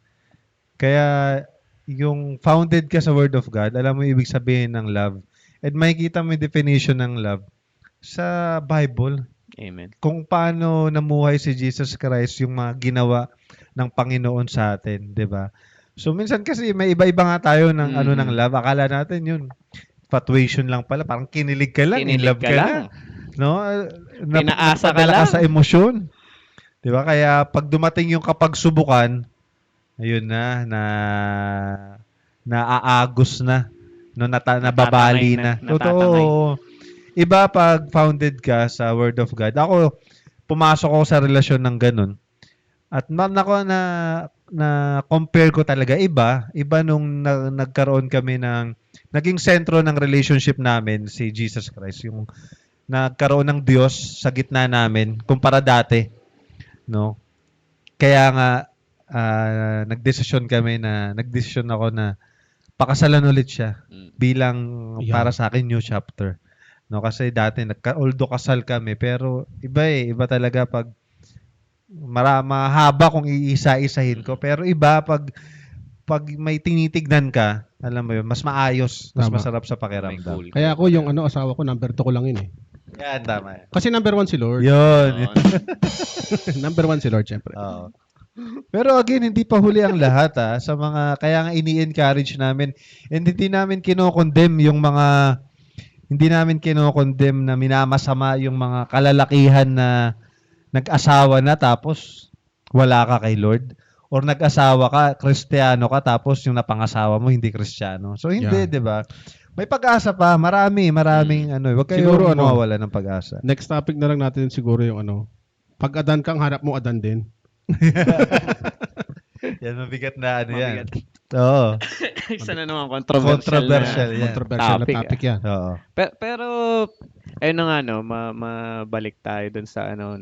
Kaya, yung founded ka sa Word of God, alam mo yung ibig sabihin ng love. At makikita mo yung definition ng love sa Bible. amen. Kung paano namuhay si Jesus Christ, yung mga ginawa ng Panginoon sa atin, 'di ba? So minsan kasi may iba-iba nga tayo ng ng love. Akala natin yun infatuation lang pala, parang kinilig ka lang, in Kinilig love ka ka lang. na. No? Pinaasa ka Napadala lang. sa emosyon. 'Di ba? Kaya pag dumating yung kapagsubukan, ayun naaagos na. No, nababali na. Natatangay. Totoo. Iba pag founded ka sa Word of God. Ako, pumasok ako sa relasyon ng ganun. At nako na compare ko talaga iba nung nagkaroon kami ng naging sentro ng relationship namin si Jesus Christ, yung nagkaroon ng Diyos sa gitna namin kumpara dati, no? Kaya nga nagdesisyon ako na pakasalan ulit siya bilang Yeah. para sa akin new chapter. No, kasi dati although kasal kami, pero iba talaga pag mahaba kung iisa-isahin ko, pero iba pag pag may tinitignan ka, alam mo yun, mas maayos, mas Tama. masarap sa May pakiramdam. goal. Kaya ako yung asawa ko, number 2 ko lang yun eh. Yan, tama. Kasi number 1 si Lord. Yun. Number 1 si Lord, syempre. Oo. Pero again, hindi pa huli ang lahat sa mga, kaya nga ini-encourage namin, and hindi namin kinokondem na minamasama yung mga kalalakihan na nag-asawa na tapos wala ka kay Lord. Or nag-asawa ka, Kristiyano ka, tapos yung napangasawa mo hindi Kristiyano. So hindi, Yeah. di ba? May pag-asa pa, maraming wag kayo Siguro, mawawala ng pag-asa. Next topic na lang natin siguro yung pag Adan kang harap mo, Adan din. Yan, mabigat na Mabigat. Oo. Isa na naman controversial na. Yan. Controversial na Topic, topic yan. Oo. Pero ayun na nga mabalik tayo dun sa no.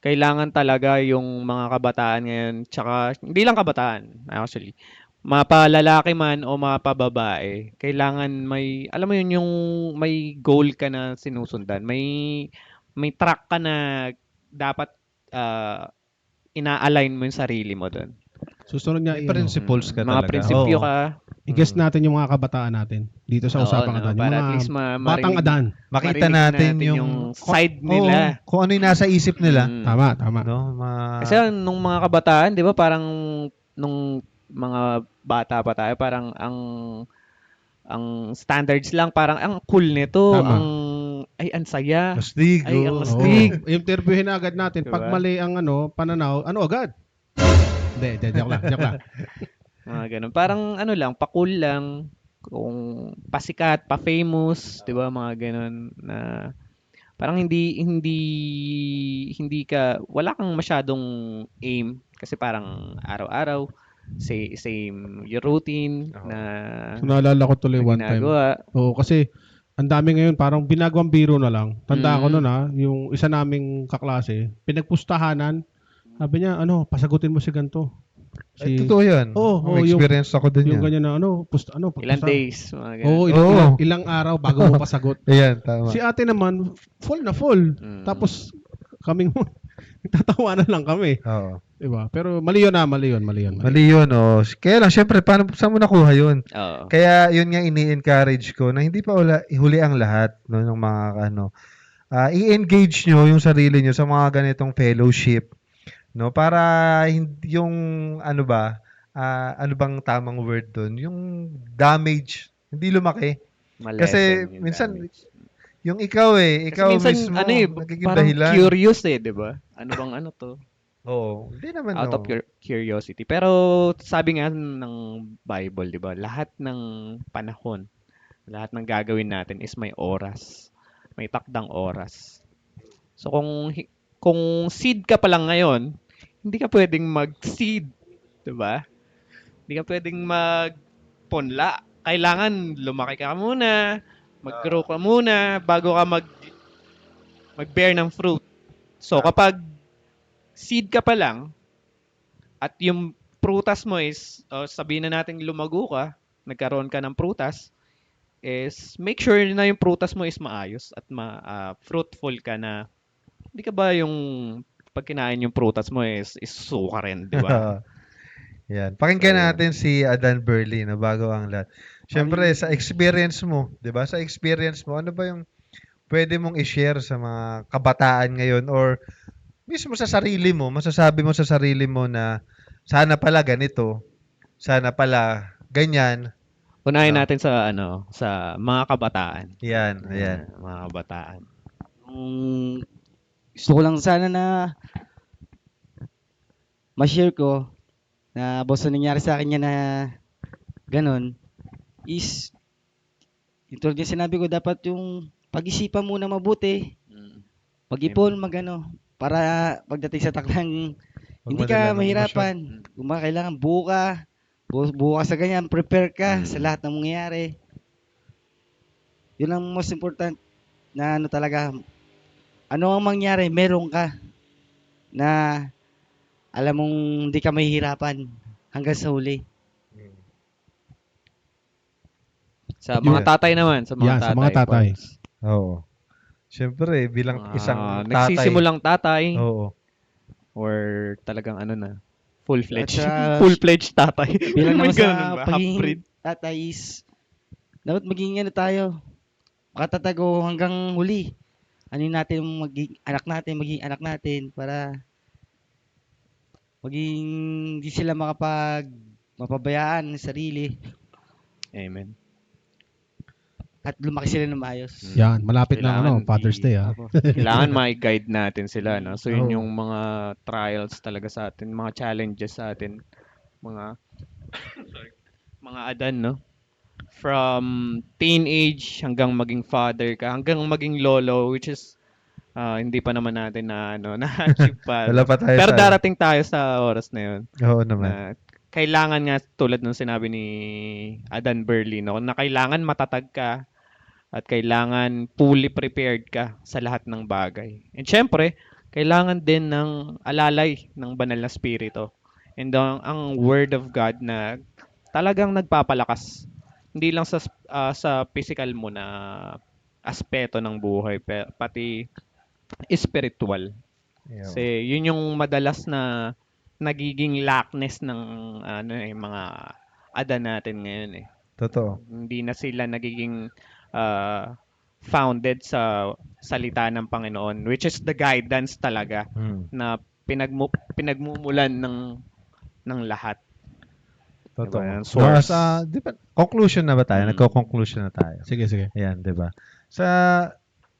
Kailangan talaga yung mga kabataan ngayon, tsaka hindi lang kabataan actually. Mapalalaki man o mapababae, kailangan may alam mo yun yung may goal ka na sinusundan. May track ka na dapat ina-align mo yung sarili mo doon. Susunod nga May principles ka Mga talaga. prinsipyo Oo. ka. I-guess natin yung mga kabataan natin dito sa Oo, usapang no, Adan. Yung para at mga least batang Adan. Makita marinig natin yung side nila. Oo, kung ano yung nasa isip nila. Mm. Tama. No? Kasi nung mga kabataan, 'di ba, parang nung mga bata pa tayo, parang ang standards lang, parang ang cool nito, Tama. ang saya. Astig. Ay, ang oo. astig. Oo. Interviewin na agad natin. Pag Diba? mali ang pananaw, agad? Hindi, joke lang. Mga ganun. Parang lang, pa-cool lang, kung pasikat, pa-famous, 'di ba, mga ganun na parang hindi ka wala kang masyadong aim kasi parang araw-araw same your routine na So, naalala ko tuloy one time. ginagawa. Oo, kasi ang dami ngayon parang binagawang biro na lang. Tanda ko noon yung isa naming kaklase, pinagpustahanan. Sabi niya, pasagutin mo si ganto. Ay, totoo yan. Oo, May yung- experience ako din Yung yan. ganyan na Ilang days, mga ganun. Oo, ilang araw bago mo pasagot. Ayan, tama. Si ate naman, full na full. Mm. Tapos kaming nagtatawanan lang kami. Oo. Diba? Pero mali yun. Mali yun, Kaya lang, syempre, saan mo nakuha yun? Oo. Kaya yun nga ini-encourage ko na hindi pa huli ang lahat ng mga i-engage nyo yung sarili nyo sa mga ganitong fellowship, no, para yung ano bang tamang word doon, yung damage hindi lumaki. Kasi Malesen yung minsan damage. yung ikaw Kasi minsan, mismo nagiging parang dahilan. curious 'di ba? Ano bang to? Oo, hindi naman Out of curiosity. Pero sabi nga ng Bible, 'di ba? Lahat ng panahon, lahat ng gagawin natin is may oras. May takdang oras. So kung seed ka pa lang ngayon, hindi ka pwedeng mag-seed, 'di ba? Hindi ka pwedeng magpunla. Kailangan lumaki ka muna, mag-grow ka muna bago ka mag-bear ng fruit. So kapag seed ka pa lang at yung prutas mo is sabihin na natin lumago ka, nagkaroon ka ng prutas, is make sure na yung prutas mo is maayos at fruitful ka na hindi ka ba yung pag kinain yung prutas mo is suka rin, di ba? Yan. Pakinggan natin si Adan Burley na bago ang lahat. Siyempre, sa experience mo, 'di ba? Sa experience mo, ano ba yung pwede mong i-share sa mga kabataan ngayon or mismo sa sarili mo, masasabi mo sa sarili mo na sana pala ganito, sana pala ganyan. Unahin natin sa mga kabataan. Yan. Mga kabataan. Gusto ko lang sana na ma-share ko na boss na nangyari sa akin yan na ganun is yung tulad yung sinabi ko, dapat yung pag-isipan muna mabuti, mag-ipon, para pagdating sa taklang hindi ka mahirapan. Kung ba kailangan buo ka sa ganyan, prepare ka sa lahat ng mangyayari. Yun ang most important na talaga, ano ang mangyari, meron ka na alam mong hindi ka mahihirapan hanggang sa huli. Sa mga tatay naman, sa mga tatay. Sa mga tatay. Pops. Oo. Siyempre, bilang isang tatay. Nagsisimulang tatay Oo. or talagang Full-fledged. At saka- Full-fledged tatay. Bilang May naman ganun sa ba? pagiging Half-breed. tatay is, dapat maging ano tayo, makatatago hanggang huli. Ano yung natin, maging anak natin para maging di sila mapabayaan ng sarili Amen. at lumaki sila ng maayos. Yan, malapit na Kailangan Father's Day Opo. Kailangan ma-guide natin sila, no? So, yun Oo. yung mga trials talaga sa atin, mga challenges sa atin, mga mga adan, no? From teenage hanggang maging father ka, hanggang maging lolo, which is hindi pa naman natin na-achieve pa. Wala pa tayo Pero sa- darating tayo sa oras na yun. Oo naman. Na kailangan nga, tulad ng sinabi ni Adan Burley, no, na kailangan matatag ka at kailangan fully prepared ka sa lahat ng bagay. And syempre, kailangan din ng alalay ng banal na spirito. And ang word of God na talagang nagpapalakas. Hindi lang sa physical mo na aspeto ng buhay, pati spiritual. Kasi yun yung madalas na nagiging lackness ng mga ada natin ngayon eh. Totoo. Hindi na sila nagiging founded sa salita ng Panginoon, which is the guidance talaga na pinagmumulan ng lahat. Totoo. Diba? Yung So, source. di ba, conclusion na ba tayo? Mm. Nagko-conclusion na tayo. Sige, sige. Ayan, di ba?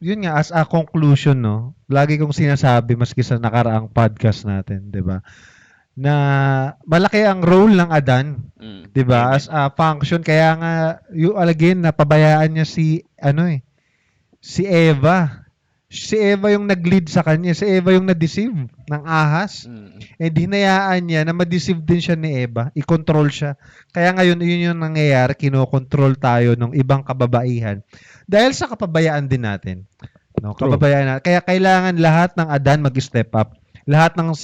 Yun nga, as a conclusion, no, lagi kong sinasabi, maski sa nakaraang podcast natin, di ba, na malaki ang role ng Adan, Mm. di ba, as a function, kaya nga, again, napabayaan niya si Eva. Si Eva yung nag-lead sa kanya. Si Eva yung na-deceive ng ahas. Mm. And hinayaan niya na ma-deceive din siya ni Eva. I-control siya. Kaya ngayon, yun yung nangyayari. Kinokontrol tayo ng ibang kababaihan. Dahil sa kapabayaan din natin. No? True. Kapabayaan natin. Kaya kailangan lahat ng Adan mag-step up. Lahat ng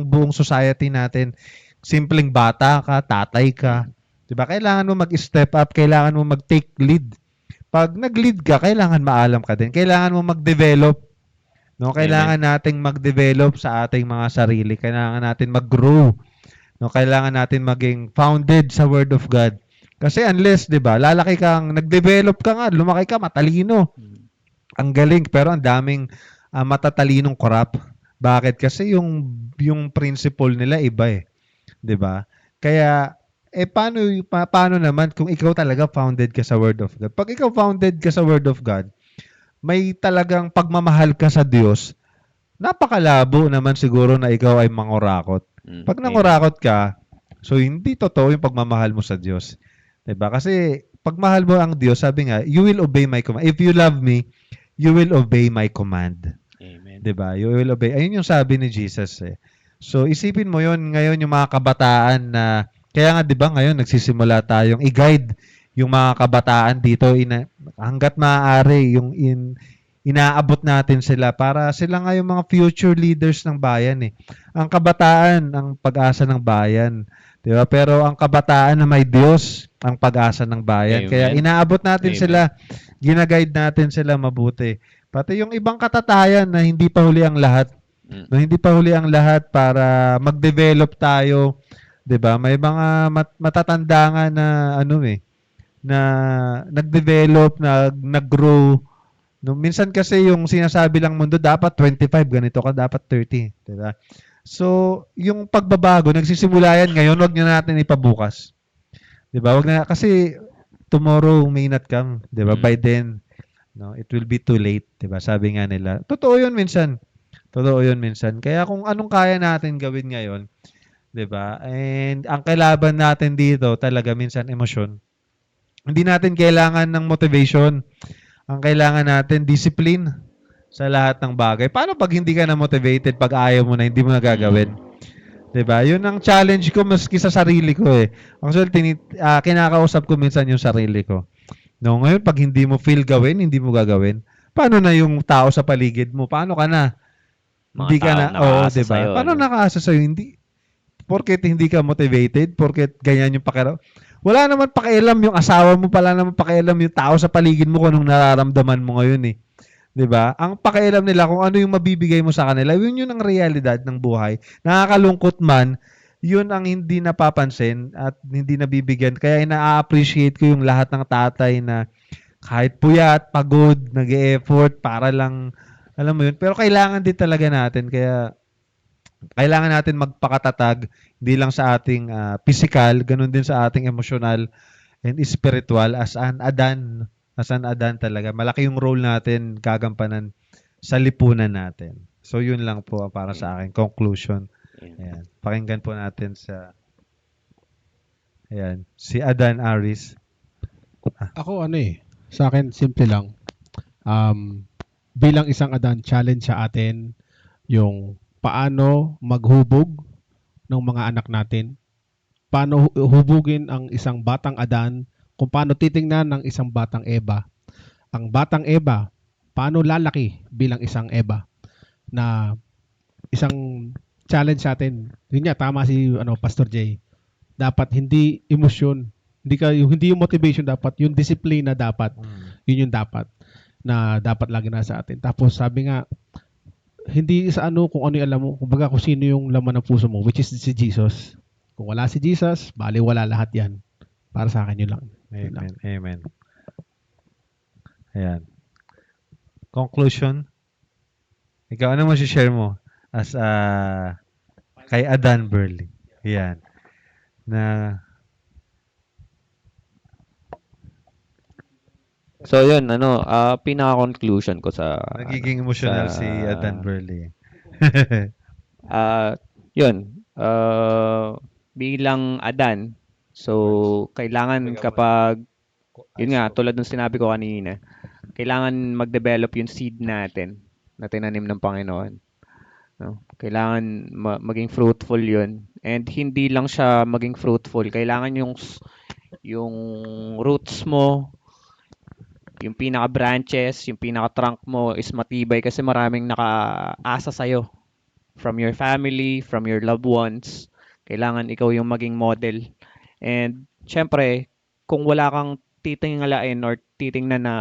buong society natin. Simpleng bata ka, tatay ka. Diba? Kailangan mo mag-step up. Kailangan mo mag-take lead. Pag nag-lead ka, kailangan maalam ka din. Kailangan mo mag-develop. No, kailangan nating mag-develop sa ating mga sarili. Kailangan natin mag-grow. No, kailangan natin maging founded sa Word of God. Kasi unless, 'di ba, lalaki kang nag-develop ka nga, lumaki ka matalino. Ang galing, pero ang daming matatalinong corrupt. Bakit? Kasi yung principle nila iba eh. 'Di ba? Kaya paano naman kung ikaw talaga founded ka sa Word of God? Pag ikaw founded ka sa Word of God, may talagang pagmamahal ka sa Diyos, napakalabo naman siguro na ikaw ay mangurakot. Mm. Pag nangurakot ka, so hindi totoo yung pagmamahal mo sa Diyos. 'Di ba? Kasi pagmahal mo ang Diyos, sabi nga, you will obey my command. If you love me, you will obey my command. Amen. 'Di ba? You will obey. Ayun yung sabi ni Jesus eh. So isipin mo 'yon ngayon yung mga kabataan na kaya nga 'di ba ngayon nagsisimula tayong i-guide yung mga kabataan dito hangga't maaari yung inaabot natin sila para sila nga yung mga future leaders ng bayan eh. Ang kabataan ang pag-asa ng bayan, 'di ba? Pero ang kabataan na may Diyos ang pag-asa ng bayan. Amen. Kaya inaabot natin Amen. sila, gina-guide natin sila mabuti. Pati yung ibang katatayan na hindi pa huli ang lahat. Mm. No, hindi pa huli ang lahat para mag-develop tayo, 'di ba? May mga matatanda nga na na nag-develop, nag-grow. No, minsan kasi yung sinasabi lang mundo dapat 25, ganito ka dapat 30, 'di ba? So, yung pagbabago nagsisimula yan ngayon, wag niyo natin ipabukas. 'Di ba? Wag na kasi tomorrow may not come, 'di ba? Mm. By then, no, it will be too late, 'di ba? Sabi nga nila. Totoo 'yun minsan. Totoo 'yun minsan. Kaya kung anong kaya natin gawin ngayon, 'di ba? And ang kailaban natin dito talaga minsan emosyon. Hindi natin kailangan ng motivation. Ang kailangan natin discipline sa lahat ng bagay. Paano pag hindi ka na motivated, pag ayaw mo na, hindi mo na gagawin? 'Di ba? 'Yun ang challenge ko maski sa sarili ko eh. Actually, kinakausap ko minsan yung sarili ko. No, ngayon pag hindi mo feel gawin, hindi mo gagawin. Paano na yung tao sa paligid mo? Paano ka na? Mga Hindi ka na, taong nakaasa 'di ba? sa'yo, Paano ano? nakaasa sa'yo? Hindi porket hindi ka motivated, porket ganyan yung pakiramdam. Wala naman pakialam yung asawa mo, pala naman pakialam yung tao sa paligid mo kung anong nararamdaman mo ngayon eh. 'Di ba? Ang pakialam nila kung ano yung mabibigay mo sa kanila, yun ang realidad ng buhay. Nakakalungkot man, yun ang hindi napapansin at hindi nabibigyan. Kaya ina-appreciate ko yung lahat ng tatay na kahit puyat, pagod, nag-e-effort para lang, alam mo yun. Pero kailangan din talaga natin. Kaya kailangan natin magpakatatag, hindi lang sa ating physical, ganun din sa ating emotional and spiritual as an Adan. As an Adan talaga. Malaki yung role natin gagampanan sa lipunan natin. So yun lang po ang para sa akin. Conclusion. Ayan. Pakinggan po natin si Adan Aris. Ako sa akin simple lang. Bilang isang Adan, challenge sa atin yung paano maghubog ng mga anak natin. Paano hubugin ang isang batang Adan, kung paano titingnan ng isang batang Eva. Ang batang Eva, paano lalaki bilang isang Eva na isang challenge sa atin. Yun nga, tama si Pastor Jay. Dapat hindi emosyon, hindi yung motivation dapat, yung disiplina dapat. Yun yung dapat na dapat lagi nasa atin. Tapos sabi nga, hindi sa kung ano yung alam mo, kumbaga kung sino yung laman ng puso mo, which is si Jesus. Kung wala si Jesus, bali wala lahat yan. Para sa akin yun lang. Yun lang. Amen. Ayan. Conclusion. Ikaw, ano mo share mo as kay Adan Burley? Ayan. Na So yun, pinaka-conclusion ko sa nagiging emotional sa si Adan Burley. yun, bilang Adan, so kailangan kapag yun nga tulad ng sinabi ko kanina, kailangan mag-develop yung seed natin na tinanim ng Panginoon. No? Kailangan maging fruitful yun. And hindi lang siya maging fruitful, kailangan yung roots mo, yung pinaka-branches, yung pinaka-trunk mo is matibay kasi maraming nakaasa sa'yo. From your family, from your loved ones. Kailangan ikaw yung maging model. And, syempre, kung wala kang titingalain or titingnan na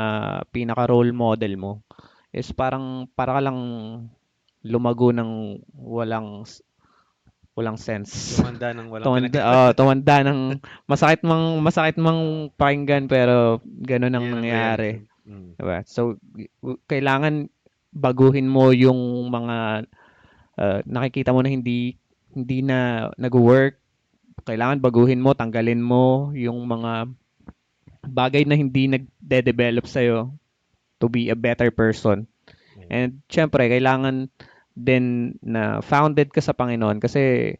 pinaka-role model mo, is para ka lang lumago ng walang sense. Tumanda ng walang Tumanda ng masakit mang pakinggan pero gano'n ang nangyayari. Diba? So kailangan baguhin mo yung mga nakikita mo na hindi na nag-work. Kailangan baguhin mo, tanggalin mo yung mga bagay na hindi nagde-develop sa'yo to be a better person. And syempre, kailangan din na founded ka sa Panginoon kasi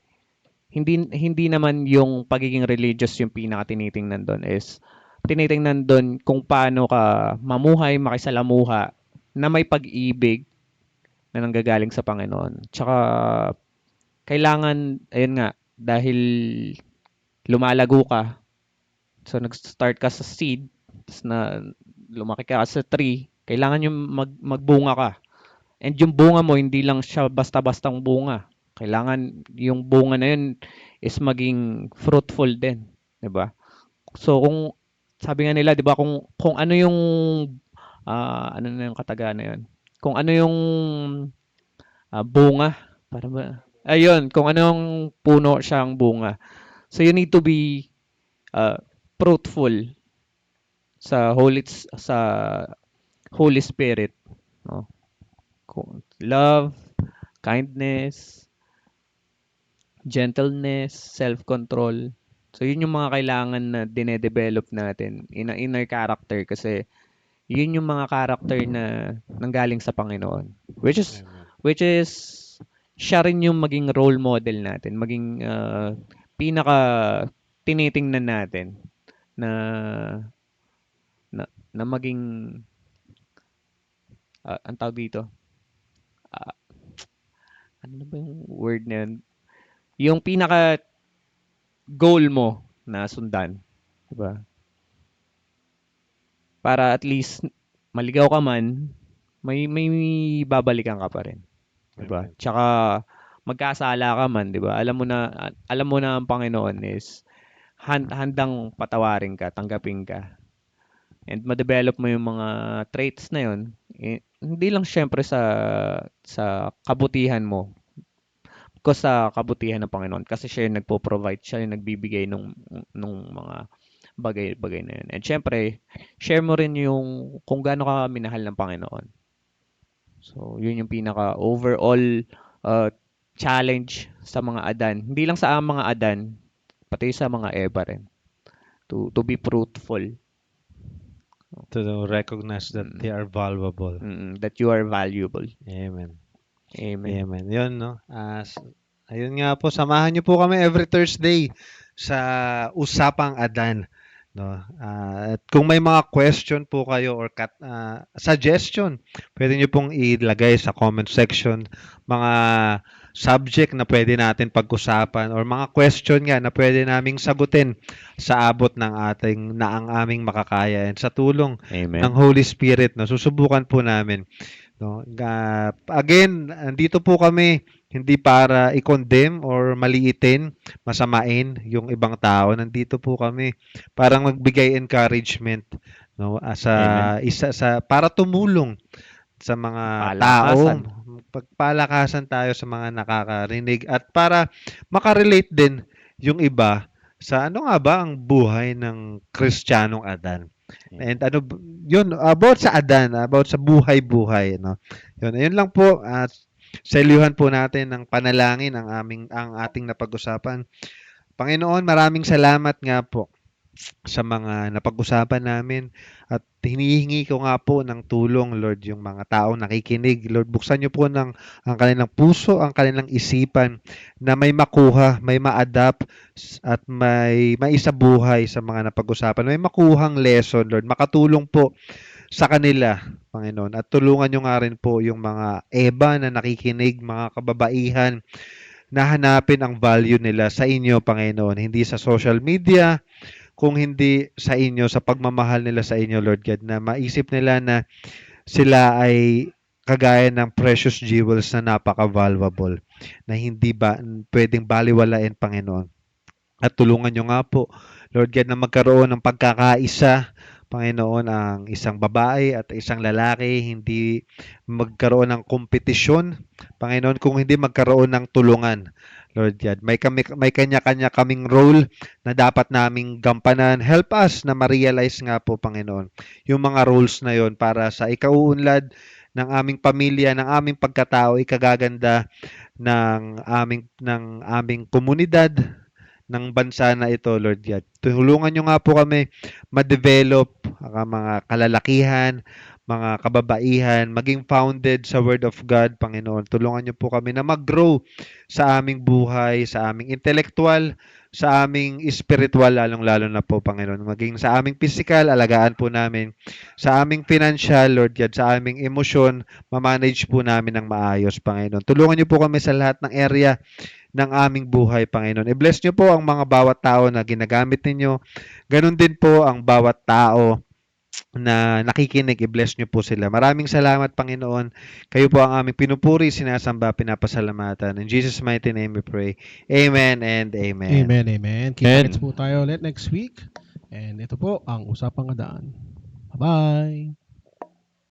hindi naman yung pagiging religious yung pinaka tinitingnan doon, is tinitingnan doon kung paano ka mamuhay, makisalamuha na may pag-ibig na nanggagaling sa Panginoon. Tsaka kailangan, ayun nga, dahil lumalago ka, so nag-start ka sa seed, na lumaki ka sa tree, kailangan yung magbunga ka. And yung bunga mo, hindi lang siya basta-bastang bunga. Kailangan yung bunga na yun is maging fruitful din, 'di ba? So kung sabi nga nila, 'di ba, kung ano yung ano na yung kataga na yun. Kung ano yung bunga, para ba? Ayun, kung anong puno siyang bunga. So you need to be fruitful sa Holy Spirit, no? Love, kindness, gentleness, self-control. So yun yung mga kailangan na dine-develop natin in a inner character kasi yun yung mga character na nanggaling sa Panginoon. Which is siya rin yung maging role model natin, maging pinaka tinitingnan natin na maging ang tawag dito, ano na ba yung word na yun? Yung pinaka goal mo na sundan, di ba? Para at least maligaw ka man, may babalikan ka pa rin, di ba? Tsaka magkasala ka man, di ba? Alam mo na ang Panginoon is handang patawarin ka, tanggapin ka. And ma-develop mo yung mga traits na yun, hindi lang syempre sa kabutihan mo, ko sa kabutihan ng Panginoon kasi siya yung nagpo-provide, siya yung nagbibigay nung mga bagay-bagay na yun. And syempre, share mo rin yung kung gaano ka minahal ng Panginoon. So, yun yung pinaka overall uh, challenge sa mga Adan. Hindi lang sa mga Adan, pati sa mga Eva rin. To be fruitful. To recognize that they are valuable. That you are valuable. Amen. Amen. Amen. Yun, no? Ayun nga po, samahan niyo po kami every Thursday sa Usapang Adan. No? At kung may mga question po kayo or suggestion, pwede niyo pong ilagay sa comment section mga subject na pwede natin pag-usapan or mga question nga na pwede naming sagutin sa abot ng ang aming makakaya and sa tulong Amen. ng Holy Spirit. No? Susubukan po namin. No? Again, andito po kami hindi para i-condemn or maliitin, masamain yung ibang tao. Nandito po kami para magbigay encouragement, no, para tumulong sa mga Palakasan. tao, pagpalakasan tayo sa mga nakakarinig at para makarelate din yung iba sa ano nga ba ang buhay ng Kristiyanong Adan. And yun about sa Adan, about sa buhay-buhay, no. Yun lang po at selyuhan po natin ng panalangin ang ating napag-usapan. Panginoon, maraming salamat nga po sa mga napag-usapan namin at hinihingi ko nga po ng tulong, Lord, yung mga taong nakikinig. Lord, buksan niyo po ang kanilang puso, ang kanilang isipan na may makuha, may ma-adapt at may maisabuhay sa mga napag-usapan. May makuhang lesson, Lord. Makatulong po sa kanila, Panginoon. At tulungan niyo nga rin po yung mga Eva na nakikinig, mga kababaihan, na hanapin ang value nila sa inyo, Panginoon. Hindi sa social media, kung hindi sa inyo, sa pagmamahal nila sa inyo, Lord God, na maisip nila na sila ay kagaya ng precious jewels na napaka-valuable, na hindi ba pwedeng baliwalain, Panginoon. At tulungan nyo nga po, Lord God, na magkaroon ng pagkakaisa, Panginoon, ang isang babae at isang lalaki, hindi magkaroon ng kompetisyon, Panginoon, kung hindi magkaroon ng tulungan. Lord God, may kanya-kanya kaming role na dapat naming gampanan. Help us na ma-realize nga po, Panginoon, yung mga roles na yon para sa ikauunlad ng aming pamilya, ng aming pagkatao, ikagaganda ng aming komunidad, ng bansa na ito, Lord God. Tulungan nyo nga po kami ma-develop ang mga kalalakihan, mga kababaihan, maging founded sa Word of God, Panginoon. Tulungan nyo po kami na mag-grow sa aming buhay, sa aming intellectual, sa aming spiritual, lalong-lalo na po, Panginoon. Maging sa aming physical, alagaan po namin. Sa aming financial, Lord God, sa aming emosyon, ma-manage po namin ng maayos, Panginoon. Tulungan nyo po kami sa lahat ng area ng aming buhay, Panginoon. I-bless nyo po ang mga bawat tao na ginagamit ninyo. Ganon din po ang bawat tao na nakikinig. I-bless nyo po sila. Maraming salamat, Panginoon. Kayo po ang aming pinupuri, sinasamba, pinapasalamatan. In Jesus' mighty name we pray. Amen and amen. Amen, amen. Kita-kits po tayo ulit next week. And ito po ang Usapang Adaan. Bye-bye!